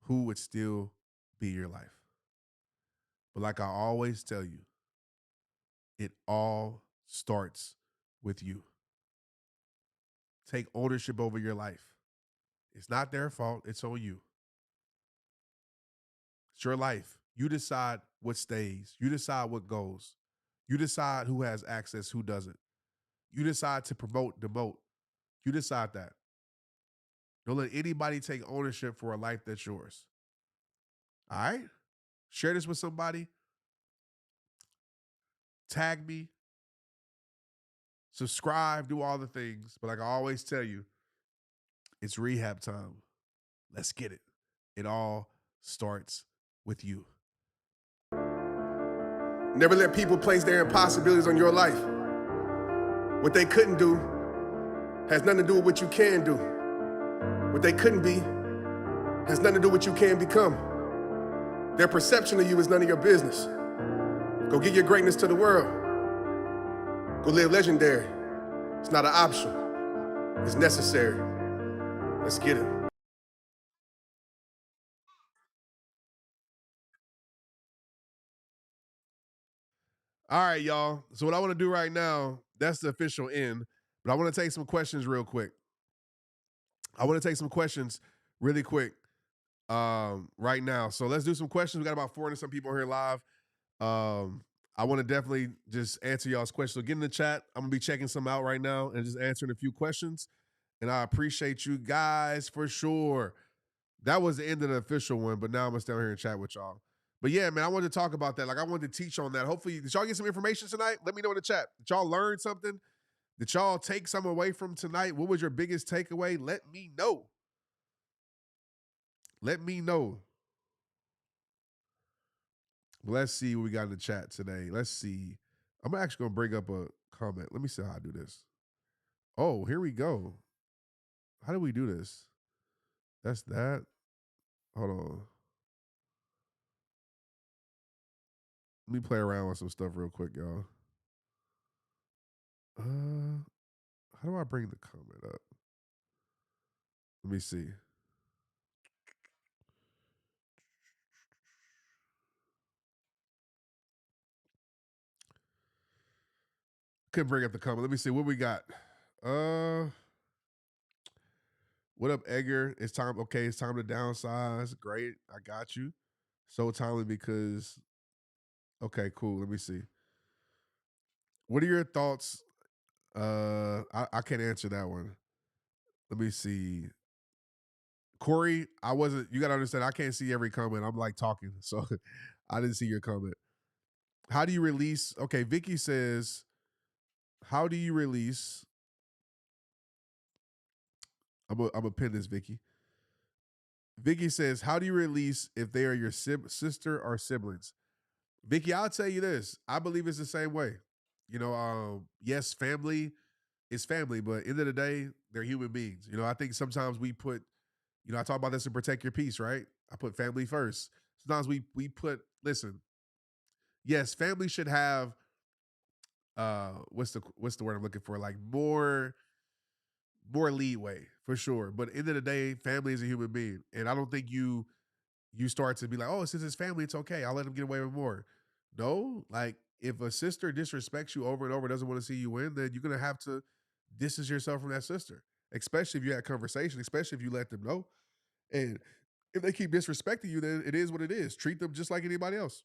S2: who would still be in your life? But like I always tell you, it all starts with you. Take ownership over your life. It's not their fault, it's on you. It's your life. You decide what stays. You decide what goes. You decide who has access, who doesn't. You decide to promote, demote. You decide that. Don't let anybody take ownership for a life that's yours. All right? Share this with somebody. Tag me. Subscribe. Do all the things. But like I always tell you, it's rehab time. Let's get it. It all starts with you.
S3: Never let people place their impossibilities on your life. What they couldn't do has nothing to do with what you can do. What they couldn't be has nothing to do with what you can become. Their perception of you is none of your business. Go give your greatness to the world. Go live legendary. It's not an option. It's necessary. Let's get it.
S2: All right, y'all. So what I want to do right now, that's the official end. But I want to take some questions real quick. I want to take some questions really quick right now. So let's do some questions. We got about 400 some people here live. I want to definitely just answer y'all's questions. So get in the chat. I'm going to be checking some out right now and just answering a few questions. And I appreciate you guys for sure. That was the end of the official one, but now I'm going to stay here and chat with y'all. But yeah, man, I wanted to talk about that. Like, I wanted to teach on that. Hopefully, did y'all get some information tonight? Let me know in the chat. Did y'all learn something? Did y'all take something away from tonight? What was your biggest takeaway? Let me know. Let me know. Let's see what we got in the chat today. Let's see. I'm actually going to bring up a comment. Let me see how I do this. Oh, here we go. How do we do this? That's that. Hold on. Let me play around with some stuff real quick, y'all. How do I bring the comment up? Let me see. Couldn't bring up the comment. Let me see what we got. What up, Edgar? It's time. Okay, it's time to downsize. Great, I got you. So timely because. Okay, cool. Let me see. What are your thoughts? I can't answer that one. Let me see. Corey, I wasn't. You gotta understand. I can't see every comment. I'm like talking, so I didn't see your comment. How do you release? Okay, Vicky says, "How do you release?" I'm gonna pin this, Vicky. Vicky says, "How do you release if they are your sister or siblings?" Vicky, I'll tell you this. I believe it's the same way. Yes, family is family, but end of the day, they're human beings. I think sometimes we put, I talk about this in Protect Your Peace, right? I put family first. Sometimes we put, listen, yes, family should have what's the word I'm looking for? Like more leeway for sure. But end of the day, family is a human being. And I don't think you start to be like, oh, since it's family, it's okay. I'll let them get away with more. No, like if a sister disrespects you over and over, doesn't want to see you win, then you're gonna have to distance yourself from that sister. Especially if you had conversation, especially if you let them know. And if they keep disrespecting you, then it is what it is. Treat them just like anybody else.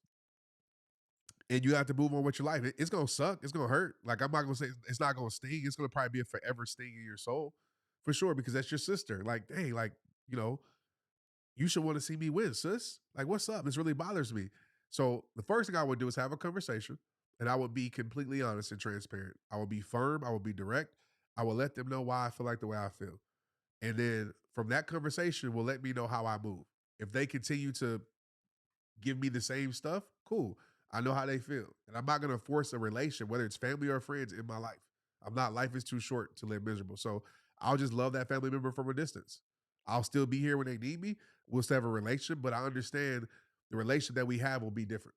S2: And you have to move on with your life. It's gonna suck. It's gonna hurt. Like I'm not gonna say it's not gonna sting. It's gonna probably be a forever sting in your soul, for sure, because that's your sister. Like, hey, like you know, you should want to see me win, sis. Like, what's up? This really bothers me. So the first thing I would do is have a conversation, and I would be completely honest and transparent. I would be firm. I would be direct. I will let them know why I feel like the way I feel, and then from that conversation, will let me know how I move. If they continue to give me the same stuff, cool. I know how they feel. And I'm not gonna force a relation, whether it's family or friends, in my life. I'm not, life is too short to live miserable. So I'll just love that family member from a distance. I'll still be here when they need me. We'll still have a relationship, but I understand the relationship that we have will be different.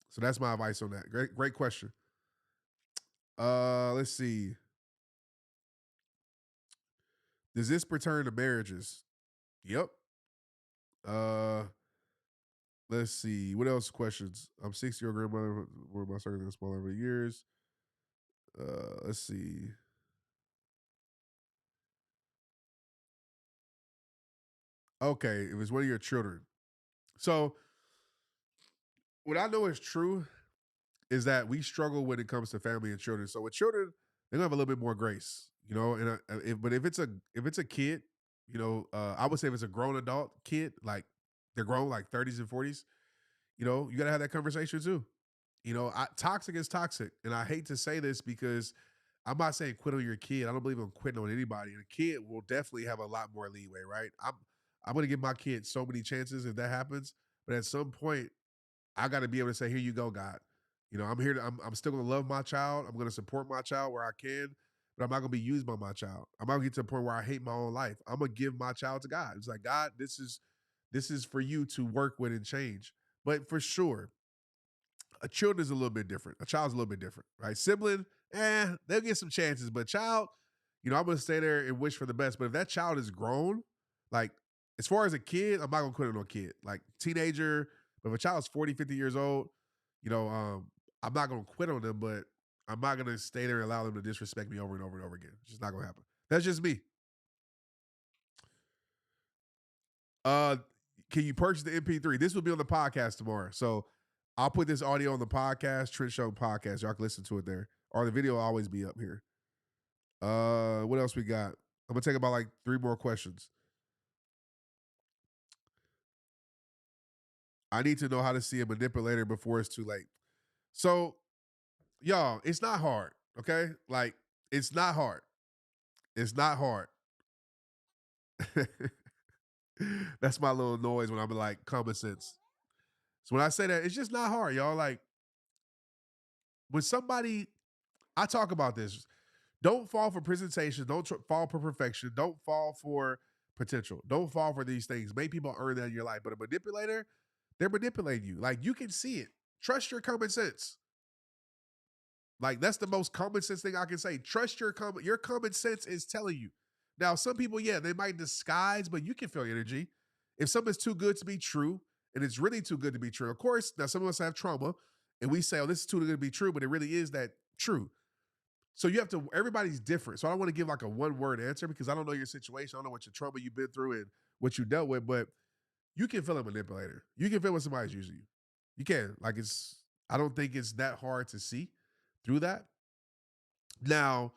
S2: So that's my advice on that. Great question. Let's see. Does this pertain to marriages? Yep. Uh let's see. What else questions? I'm 60-year-old grandmother where my circle is smaller over the years. Let's see. Okay, if it's one of your children. So what I know is true is that we struggle when it comes to family and children. So with children, they're gonna have a little bit more grace, And but if it's a kid, I would say if it's a grown adult kid, like they're grown, like 30s and 40s, you gotta have that conversation too. Toxic is toxic, and I hate to say this because I'm not saying quit on your kid. I don't believe in quitting on anybody. And a kid will definitely have a lot more leeway, right? I'm gonna give my kid so many chances if that happens, but at some point, I got to be able to say, "Here you go, God." I'm here. I'm still gonna love my child. I'm gonna support my child where I can, but I'm not gonna be used by my child. I'm not gonna get to a point where I hate my own life. I'm gonna give my child to God. It's like, God, this is for you to work with and change. But for sure, a child is a little bit different. A child's a little bit different, right? Sibling, they'll get some chances, but child, I'm gonna stay there and wish for the best. But if that child is grown, like as far as a kid, I'm not gonna quit on no kid. Like teenager, but if a child's 40, 50 years old, I'm not gonna quit on them, but I'm not gonna stay there and allow them to disrespect me over and over and over again. It's just not gonna happen. That's just me. Uh, can you purchase the MP3? This will be on the podcast tomorrow. So I'll put this audio on the podcast, Trent Shelton Podcast. Y'all can listen to it there. Or the video will always be up here. What else we got? I'm gonna take about like 3 more questions. I need to know how to see a manipulator before it's too late. So, y'all, it's not hard, okay? Like, it's not hard. It's not hard. That's my little noise when I'm like common sense. So when I say that, it's just not hard, y'all. Like when somebody, I talk about this. Don't fall for presentation. Don't fall for perfection. Don't fall for potential. Don't fall for these things. Make people earn that in your life. But a manipulator, they're manipulating you. Like you can see it. Trust your common sense. Like that's the most common sense thing I can say. Trust your common sense is telling you. Now, some people, yeah, they might disguise, but you can feel energy. If something's too good to be true, and it's really too good to be true, of course, now some of us have trauma, and we say, oh, this is too good to be true, but it really is that true. So you have to, everybody's different. So I don't want to give like a one word answer because I don't know your situation. I don't know what your trauma you've been through and what you dealt with, but you can feel a manipulator. You can feel when somebody's using you. You can. Like I don't think it's that hard to see through that. Now,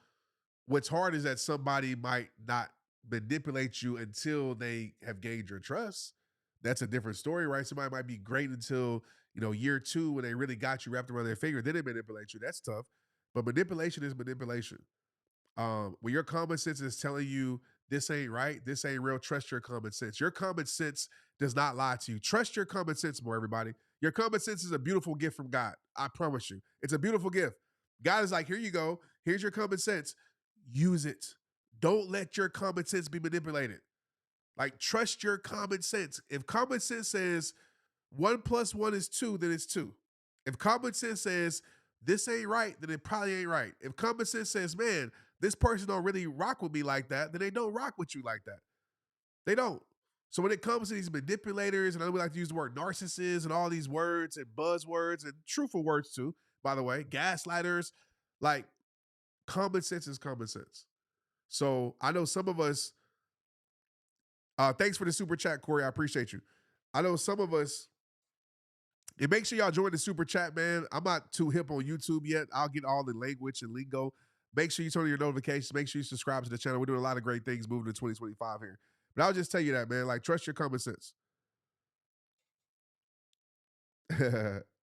S2: what's hard is that somebody might not manipulate you until they have gained your trust. That's a different story, right? Somebody might be great until, year two when they really got you wrapped around their finger. Then they manipulate you. That's tough. But manipulation is manipulation. When your common sense is telling you this ain't right, this ain't real, trust your common sense. Your common sense does not lie to you. Trust your common sense more, everybody. Your common sense is a beautiful gift from God. I promise you. It's a beautiful gift. God is like, here you go. Here's your common sense. Use it. Don't let your common sense be manipulated. Like, trust your common sense. If common sense says 1 + 1 is 2, then it's 2. If common sense says this ain't right, then it probably ain't right. If common sense says, man, this person don't really rock with me like that, then they don't rock with you like that. They don't. So when it comes to these manipulators, and I would like to use the word narcissists and all these words and buzzwords and truthful words too, by the way, gaslighters, like, common sense is common sense. So I know some of us, thanks for the super chat, Corey. I appreciate you. I know some of us, and make sure y'all join the super chat, man. I'm not too hip on YouTube yet. I'll get all the language and lingo. Make sure you turn on your notifications. Make sure you subscribe to the channel. We're doing a lot of great things moving to 2025 here. But I'll just tell you that, man. Like, trust your common sense.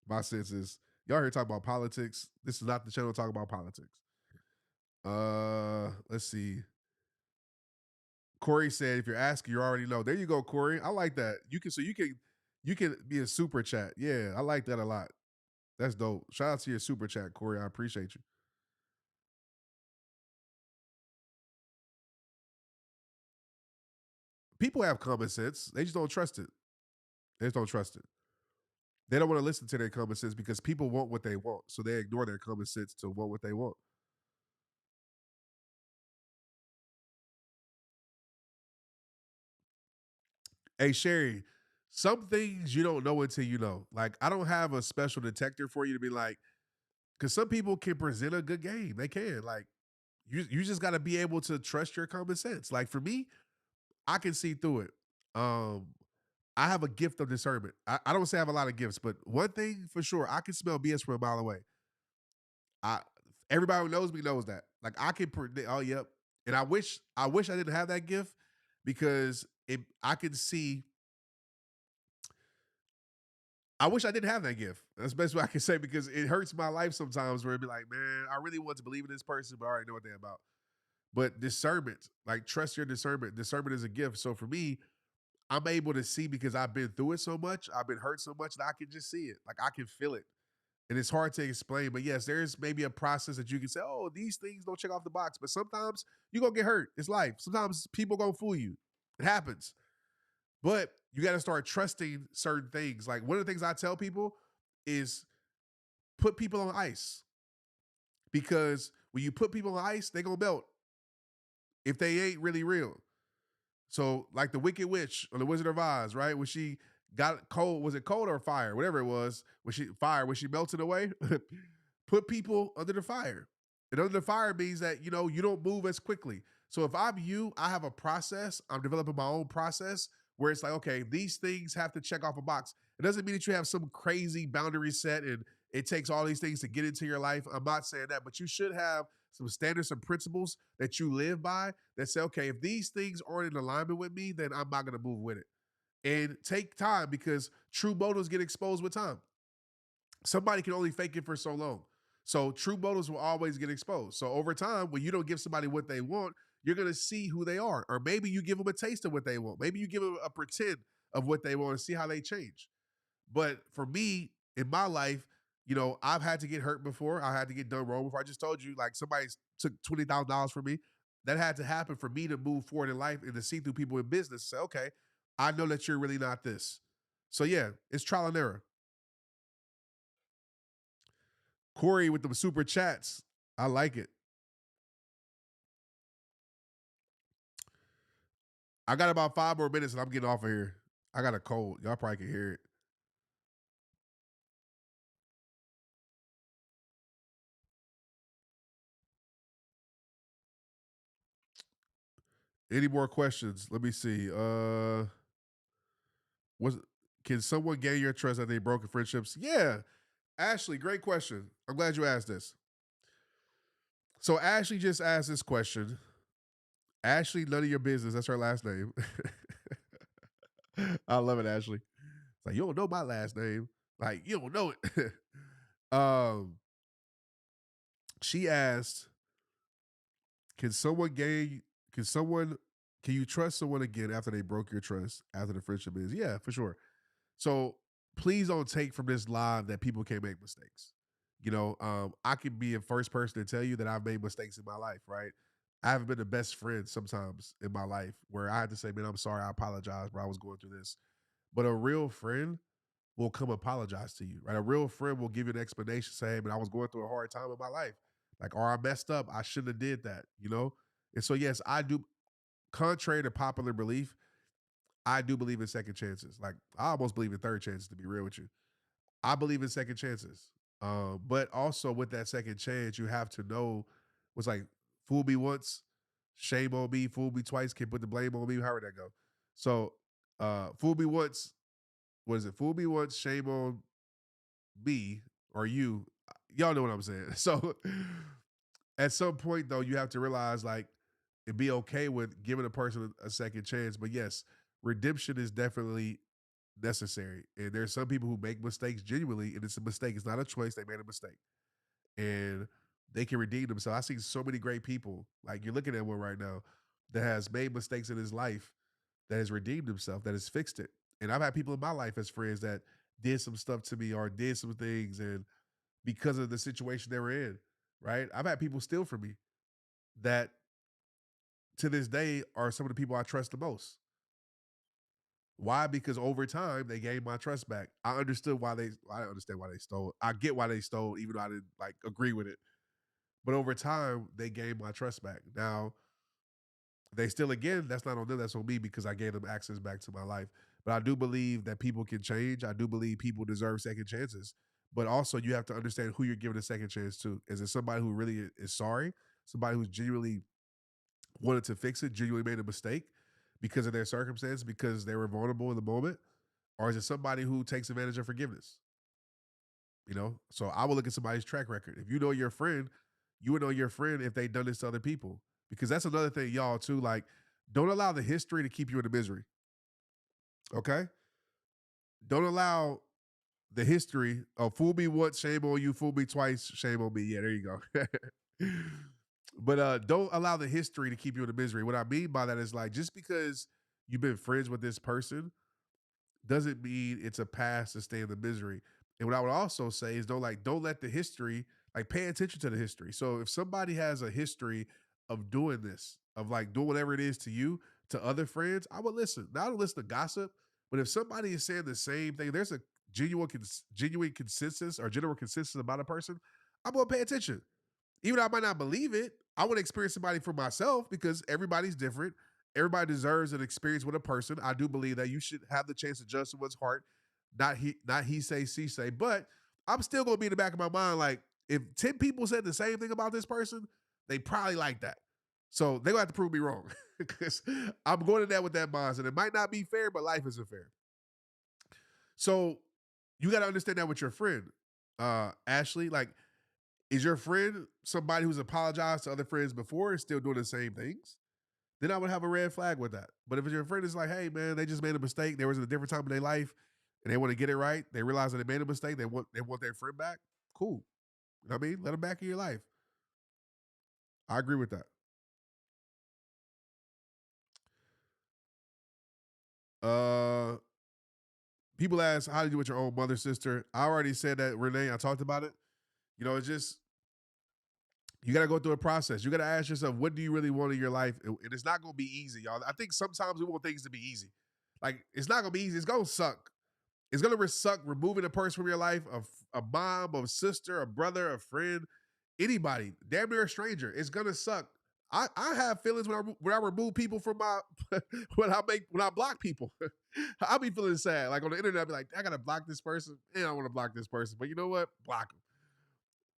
S2: My sense is, y'all here talking about politics. This is not the channel talking about politics. Let's see. Corey said, if you're asking, you already know. There you go, Corey. I like that. You can be a super chat. Yeah, I like that a lot. That's dope. Shout out to your super chat, Corey. I appreciate you. People have common sense. They just don't trust it. They just don't trust it. They don't want to listen to their common sense because people want what they want. So they ignore their common sense to want what they want. Hey, Sherry, some things you don't know until you know. Like, I don't have a special detector for you to be like, because some people can present a good game. They can. Like, you just got to be able to trust your common sense. Like, for me, I can see through it. Um, I have a gift of discernment. I don't say I have a lot of gifts, but one thing for sure, I can smell BS from a mile away. I Everybody who knows me knows that. Like, I can predict. Oh, yep. And I wish I didn't have that gift because I can see. I wish I didn't have that gift. That's the best way I can say because it hurts my life sometimes where it'd be like, man, I really want to believe in this person, but I already know what they're about. But discernment, like, trust your discernment. Discernment is a gift. So for me, I'm able to see because I've been through it so much. I've been hurt so much that I can just see it. Like, I can feel it. And it's hard to explain. But yes, there's maybe a process that you can say, oh, these things don't check off the box. But sometimes you're going to get hurt. It's life. Sometimes people going to fool you. It happens. But you got to start trusting certain things. Like, one of the things I tell people is put people on ice. Because when you put people on ice, they're going to melt if they ain't really real. So, like the Wicked Witch on the Wizard of Oz, right? When she got cold, was it cold or fire? Whatever it was, when she melted away, put people under the fire. And under the fire means that, you don't move as quickly. So if I'm you, I have a process. I'm developing my own process where it's like, okay, these things have to check off a box. It doesn't mean that you have some crazy boundary set and it takes all these things to get into your life. I'm not saying that, but you should have some standards and principles that you live by that say, okay, if these things aren't in alignment with me, then I'm not going to move with it. And take time because true motives get exposed with time. Somebody can only fake it for so long. So true motives will always get exposed. So over time, when you don't give somebody what they want, you're going to see who they are. Or maybe you give them a taste of what they want. Maybe you give them a pretend of what they want and see how they change. But for me, in my life, I've had to get hurt before. I had to get done wrong before. I just told you, like, somebody took $20,000 from me. That had to happen for me to move forward in life and to see through people in business. Say, okay, I know that you're really not this. So yeah, it's trial and error. Corey with the super chats. I like it. I got about 5 more minutes and I'm getting off of here. I got a cold. Y'all probably can hear it. Any more questions? Let me see. Was Can someone gain your trust that they broken friendships? Yeah. Ashley, great question. I'm glad you asked this. So Ashley just asked this question. Ashley, none of your business. That's her last name. I love it, Ashley. It's like, you don't know my last name. Like, you don't know it. um, she asked, can someone gain, can someone, can you trust someone again after they broke your trust, after the friendship is? Yeah, for sure. So please don't take from this live that people can't make mistakes. I can be a first person to tell you that I've made mistakes in my life, right? I haven't been the best friend sometimes in my life where I had to say, man, I'm sorry, I apologize, bro. I was going through this. But a real friend will come apologize to you, right? A real friend will give you an explanation, say, hey, man, I was going through a hard time in my life. Like, or I messed up. I shouldn't have did that. And so, yes, I do, contrary to popular belief, I do believe in second chances. Like, I almost believe in third chances, to be real with you. I believe in second chances. But also with that second chance, you have to know what's like, fool me once, shame on me, fool me twice, can put the blame on me, however that go. So fool me once, what is it? Fool me once, shame on me or you. Y'all know what I'm saying. So at some point though, you have to realize like and be okay with giving a person a second chance. But yes, redemption is definitely necessary. And there's some people who make mistakes genuinely, and it's a mistake. It's not a choice. They made a mistake. And they can redeem themselves. I've seen so many great people, like you're looking at one right now, that has made mistakes in his life, that has redeemed himself, that has fixed it. And I've had people in my life as friends that did some stuff to me or did some things, and because of the situation they were in, right? I've had people steal from me that to this day are some of the people I trust the most. Why? Because over time they gained my trust back. I understand why they stole. I get why they stole, even though I didn't like agree with it. But over time, they gained my trust back. Now, they still again, that's not on them, that's on me because I gave them access back to my life. But I do believe that people can change. I do believe people deserve second chances. But also you have to understand who you're giving a second chance to. Is it somebody who really is sorry? Somebody who's genuinely wanted to fix it, genuinely made a mistake because of their circumstance, because they were vulnerable in the moment? Or is it somebody who takes advantage of forgiveness? So I will look at somebody's track record. If you know your friend, you would know your friend if they done this to other people. Because that's another thing, y'all, too. Like, don't allow the history to keep you in the misery. Okay? Don't allow the history of fool me once, shame on you, fool me twice, shame on me. Yeah, there you go. But don't allow the history to keep you in the misery. What I mean by that is like just because you've been friends with this person doesn't mean it's a pass to stay in the misery. And what I would also say is don't let the history, like pay attention to the history. So if somebody has a history of doing this, of like doing whatever it is to you, to other friends, I would listen. Not to listen to gossip, but if somebody is saying the same thing, there's a genuine consensus or general consensus about a person, I'm gonna pay attention. Even though I might not believe it, I want to experience somebody for myself because everybody's different. Everybody deserves an experience with a person. I do believe that you should have the chance to judge someone's heart, not he say, she say. But I'm still gonna be in the back of my mind, like if 10 people said the same thing about this person, they probably like that. So they're gonna have to prove me wrong. Because I'm going to that with that mindset. It might not be fair, but life isn't fair. So you got to understand that with your friend. Ashley, like, is your friend somebody who's apologized to other friends before and still doing the same things? Then I would have a red flag with that. But if your friend is like, hey man, they just made a mistake, they was in a different time in their life, and they want to get it right, they realize that they made a mistake, they want their friend back, cool. You know what I mean? Let them back in your life. I agree with that. Uh People ask how do you do with your own mother, sister? I already said that, Renee. I talked about it. It's just you got to go through a process. You got to ask yourself, what do you really want in your life? And it's not going to be easy, y'all. I think sometimes we want things to be easy. Like, it's not going to be easy. It's going to suck. It's going to suck removing a person from your life, a mom, a sister, a brother, a friend, anybody, damn near a stranger. It's going to suck. I have feelings when I remove people from my when I block people. I'll be feeling sad. Like on the internet, I'll be like, I gotta block this person. And I want to block this person. But you know what? Block them.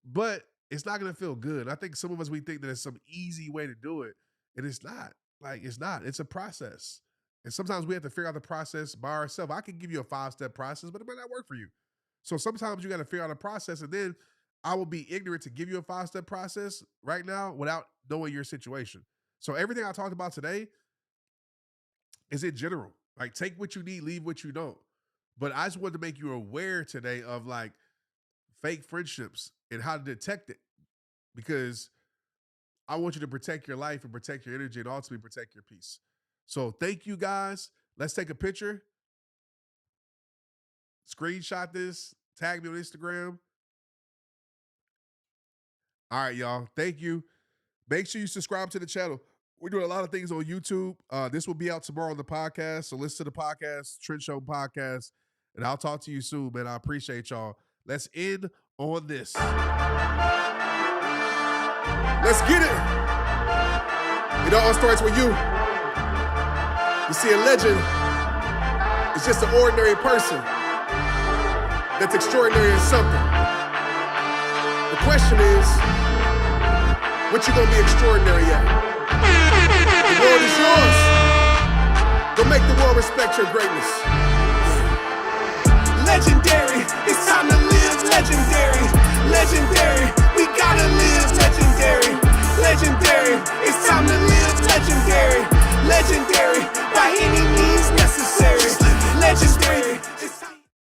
S2: But it's not going to feel good. I think some of us, we think that it's some easy way to do it, and it's not. Like, it's not. It's a process. And sometimes we have to figure out the process by ourselves. I can give you a 5-step process, but it might not work for you. So sometimes you got to figure out a process, and then I will be ignorant to give you a 5-step process right now without knowing your situation. So everything I talked about today is in general. Like, take what you need, leave what you don't. But I just wanted to make you aware today of like fake friendships and how to detect it, because I want you to protect your life and protect your energy and ultimately protect your peace. So thank you guys. Let's take a picture. Screenshot this. Tag me on Instagram. All right, y'all. Thank you. Make sure you subscribe to the channel. We're doing a lot of things on YouTube. This will be out tomorrow on the podcast. So listen to the podcast, Trent Shelton Podcast. And I'll talk to you soon, man. I appreciate y'all. Let's end on this.
S3: Let's get it. It all starts with you. You see, a legend is just an ordinary person that's extraordinary in something. The question is, what you gonna be extraordinary at?